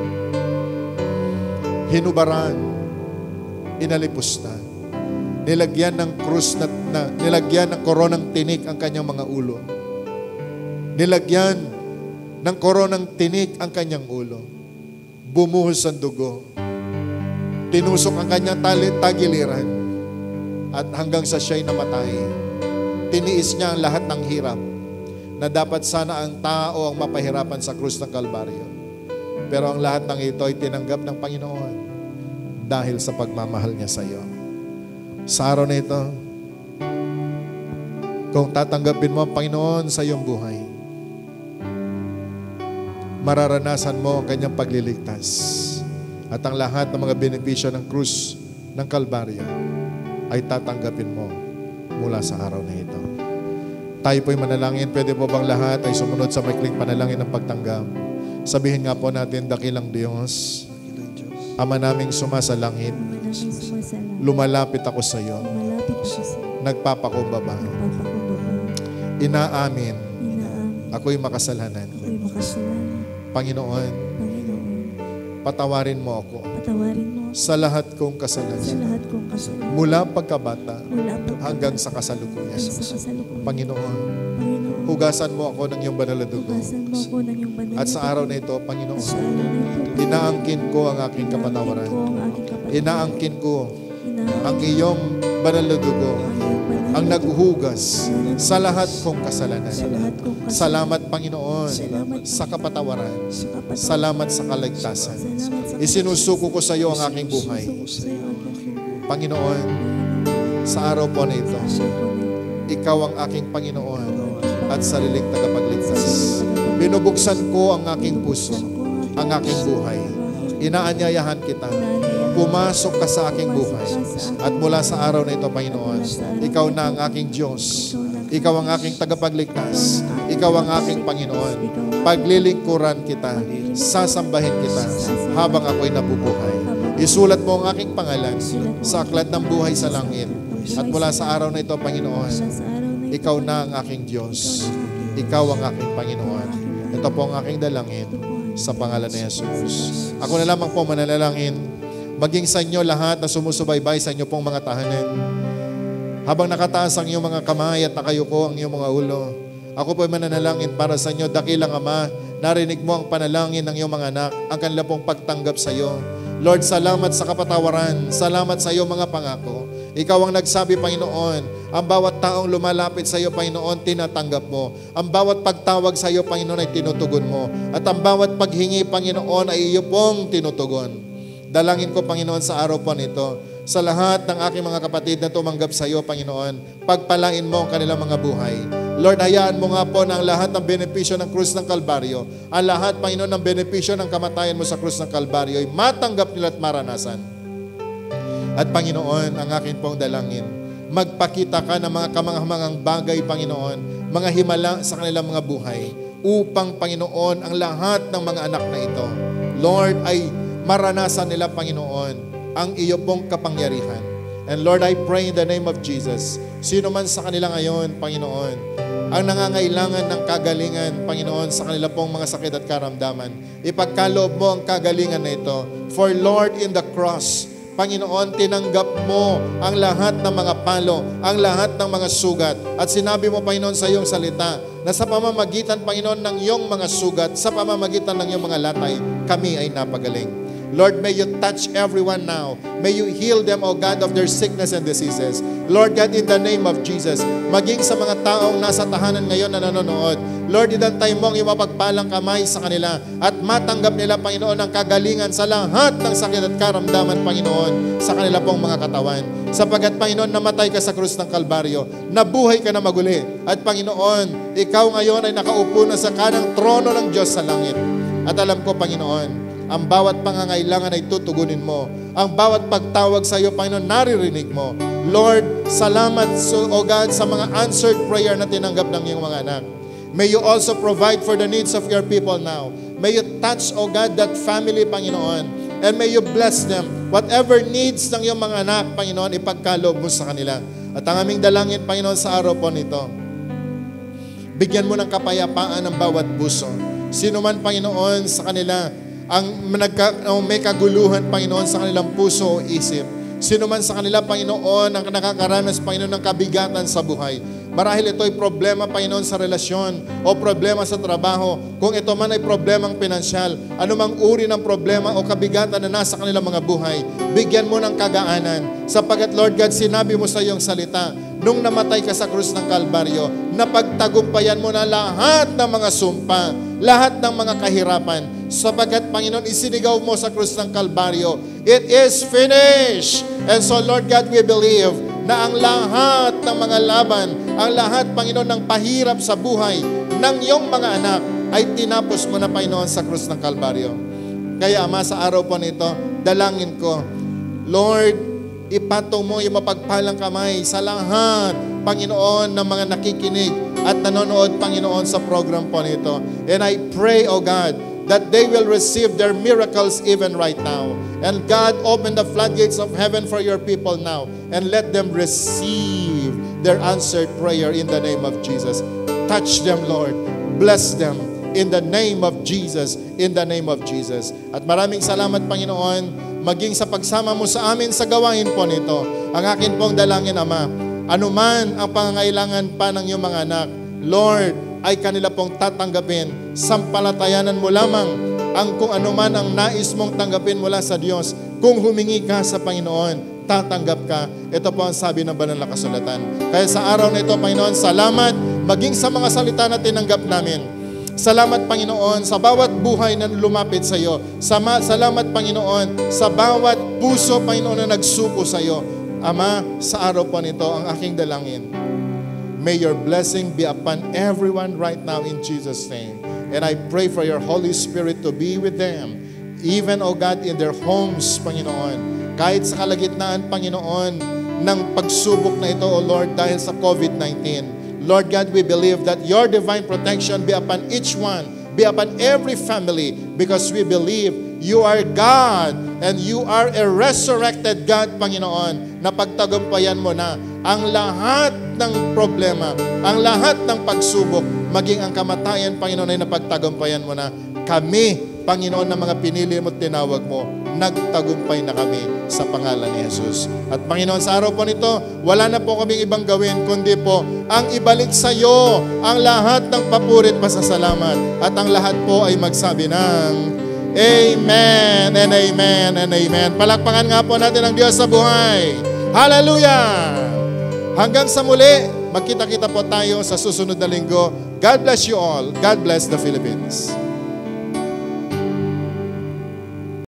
Hinubaran, inalipusta, nilagyan ng krus nilagyan ng koronang tinik ang kanyang mga ulo. Nilagyan ng koronang tinik ang kanyang ulo. Bumuhos ang dugo. Tinusok ang kanyang tagiliran. At hanggang sa siya'y namatay, tiniis niya ang lahat ng hirap na dapat sana ang tao ang mapahirapan sa krus ng Kalbaryo. Pero ang lahat ng ito ay tinanggap ng Panginoon dahil sa pagmamahal niya sa iyo. Sa araw na ito, kung tatanggapin mo ang Panginoon sa iyong buhay, mararanasan mo ang kanyang pagliligtas at ang lahat ng mga benepisyo ng krus ng Kalbaryo ay tatanggapin mo mula sa araw na ito. Tayo po'y manalangin. Pwede po bang lahat ay sumunod sa maikling panalangin ng pagtanggap? Sabihin nga po natin, dakilang Diyos, Ama naming sumasalangit, lumalapit ako sa iyo, nagpapakumbaba. inaamin, inaamin, ako'y makasalanan. ako'y makasalanan. Panginoon, Panginoon, patawarin mo ako patawarin mo sa lahat kong sa kasalanan. lahat kong kasalanan. Mula pagkabata Mula hanggang sa kasalukuyan. sa kasalukuyan. Panginoon, Panginoon, hugasan mo ako ng iyong banal na dugo. hugasan mo ako ng iyong banal. At sa araw na ito, At Panginoon, sa araw na ito, inaangkin ko ang aking kapatawaran. ko ang aking kapatawaran. Inaangkin ko Inaangkin ang iyong banal na dugo, ang iyong banal ang naghuhugas sa lahat kong kasalanan. sa lahat kong kasalanan. Salamat, Panginoon, Salamat, sa kapatawaran. sa kapatawaran. Salamat sa kaligtasan. Salamat sa Isinusuko ko sa iyo ang aking buhay. Susuko sa iyo ang aking buhay. Panginoon, sa araw po na ito, Sa iyo po na ikaw ang aking Panginoon at sariling tagapagligtas. Binubuksan ko ang aking puso, ang aking buhay. Inaanyayahan kita. Pumasok ka sa aking buhay. At mula sa araw na ito, Panginoon, ikaw na ang aking Diyos. Ikaw ang aking tagapagligtas. Ikaw ang aking Panginoon. Paglilingkuran kita. Sasambahin kita habang ako'y nabubuhay. Isulat mo ang aking pangalan sa aklat ng buhay sa langit. At mula sa araw na ito, Panginoon, ikaw na ang aking Diyos. Ikaw ang aking Panginoon. Ito po ang aking dalangin sa pangalan ni Jesus. Ako na lamang po mananalangin, maging sa inyo lahat na sumusubaybay sa inyo pong mga tahanan. Habang nakataas ang iyong mga kamay at nakayuko ang iyong mga ulo, ako po ay mananalangin para sa inyo, dakilang Ama, narinig mo ang panalangin ng iyong mga anak, ang kanila pong pagtanggap sa iyo. Lord, salamat sa kapatawaran, salamat sa iyong mga pangako. Ikaw ang nagsabi, Panginoon, ang bawat taong lumalapit sa iyo, Panginoon, tinatanggap mo. Ang bawat pagtawag sa iyo, Panginoon, ay tinutugon mo. At ang bawat paghingi, Panginoon, ay iyo pong tinutugon. Dalangin ko, Panginoon, sa araw po nito, sa lahat ng aking mga kapatid na tumanggap sa iyo, Panginoon, pagpalain mo ang kanilang mga buhay. Lord, hayaan mo nga po na ang lahat ng benepisyo ng krus ng Kalbaryo, ang lahat, Panginoon, ng benepisyo ng kamatayan mo sa krus ng Kalbaryo ay matanggap nila at maranasan. At Panginoon, ang akin pong dalangin, magpakita ka ng mga kamanghamangang bagay, Panginoon, mga himala sa kanilang mga buhay, upang, Panginoon, ang lahat ng mga anak na ito, Lord, ay maranasan nila, Panginoon, ang iyo pong kapangyarihan. And Lord, I pray in the name of Jesus, sino man sa kanila ngayon, Panginoon, ang nangangailangan ng kagalingan, Panginoon, sa kanila pong mga sakit at karamdaman, ipagkaloob mo ang kagalingan na ito. For Lord, in the cross, Panginoon, tinanggap mo ang lahat ng mga palo, ang lahat ng mga sugat. At sinabi mo, Panginoon, sa iyong salita, na sa pamamagitan, Panginoon, ng iyong mga sugat, sa pamamagitan ng iyong mga latay, kami ay napagaling. Lord, may you touch everyone now. May you heal them, O God, of their sickness and diseases. Lord God, in the name of Jesus, maging sa mga taong nasa tahanan ngayon na nanonood, Lord, idantay mo ang iyong mapagpalang kamay sa kanila at matanggap nila, Panginoon, ang kagalingan sa lahat ng sakit at karamdaman, Panginoon, sa kanila pong mga katawan. Sapagat, Panginoon, namatay ka sa krus ng Kalbaryo, nabuhay ka na maguli. At, Panginoon, ikaw ngayon ay nakaupo na sa kanang trono ng Diyos sa langit. At alam ko, Panginoon, ang bawat pangangailangan ay tutugunin mo. Ang bawat pagtawag sa iyo, Panginoon, naririnig mo. Lord, salamat, O God, sa mga answered prayer na tinanggap ng iyong mga anak. May you also provide for the needs of your people now. May you touch, O God, that family, Panginoon. And may you bless them. Whatever needs ng iyong mga anak, Panginoon, ipagkaloob mo sa kanila. At ang aming dalangin, Panginoon, sa araw po nito, bigyan mo ng kapayapaan ang bawat puso. Sino man, Panginoon, sa kanila, ang may kaguluhan, Panginoon, sa kanilang puso o isip. Sino man sa kanila, Panginoon, ang nakakaranas, Panginoon, ng kabigatan sa buhay. Marahil ito ay problema, Panginoon, sa relasyon o problema sa trabaho. Kung ito man ay problemang pinansyal, anumang uri ng problema o kabigatan na nasa kanilang mga buhay, bigyan mo ng kagaanan. Sapagat, Lord God, sinabi mo sa iyong salita, nung namatay ka sa krus ng Kalbaryo, napagtagumpayan mo na lahat ng mga sumpa, lahat ng mga kahirapan. Sapagat, Panginoon, isinigaw mo sa krus ng Kalbaryo, it is finished. And so, Lord God, we believe na ang lahat ng mga laban, ang lahat, Panginoon, ng pahirap sa buhay ng iyong mga anak ay tinapos mo na, Panginoon, sa krus ng Kalbaryo. Kaya, Ama, sa araw po nito, dalangin ko, Lord, ipatong mo yung mapagpalang kamay sa lahat, Panginoon, ng mga nakikinig at nanonood, Panginoon, sa program po nito. And I pray, O God, that they will receive their miracles even right now. And God, open the floodgates of heaven for your people now and let them receive their answered prayer in the name of Jesus. Touch them, Lord. Bless them. In the name of Jesus. In the name of Jesus. At maraming salamat, Panginoon, maging sa pagsama mo sa amin sa gawain po nito. Ang akin pong dalangin, Ama, anuman ang pangangailangan pa ng iyong mga anak, Lord, ay kanila pong tatanggapin. Sampalatayanan mo lamang ang kung anuman ang nais mong tanggapin mula sa Diyos. Kung humingi ka sa Panginoon, tatanggap ka. Ito po ang sabi ng banal na kasulatan. Kaya sa araw na ito, Panginoon, salamat maging sa mga salita na tinanggap namin. Salamat, Panginoon, sa bawat buhay na lumapit sa iyo. Salamat, Panginoon, sa bawat puso, Panginoon, na nagsuko sa iyo. Ama, sa araw po nito, ang aking dalangin, may your blessing be upon everyone right now in Jesus' name. And I pray for your Holy Spirit to be with them, even, O God, in their homes, Panginoon. Kahit sa kalagitnaan, Panginoon, ng pagsubok na ito, O Lord, dahil sa COVID-19. Lord God, we believe that your divine protection be upon each one, be upon every family, because we believe you are God and you are a resurrected God, Panginoon, na pagtagumpayan mo na ang lahat ng problema, ang lahat ng pagsubok, maging ang kamatayan, Panginoon, ay napagtagumpayan mo na. Kami, Panginoon, na mga pinili mo at tinawag mo, nagtagumpay na kami sa pangalan ni Jesus. At Panginoon, sa araw po nito, wala na po kaming ibang gawin, kundi po ang ibalik sa iyo ang lahat ng papuri at pasasalamat. At ang lahat po ay magsabi ng Amen and Amen and Amen. Palakpakan nga po natin ang Diyos sa buhay. Hallelujah! Hanggang sa muli, magkita-kita po tayo sa susunod na linggo. God bless you all. God bless the Philippines.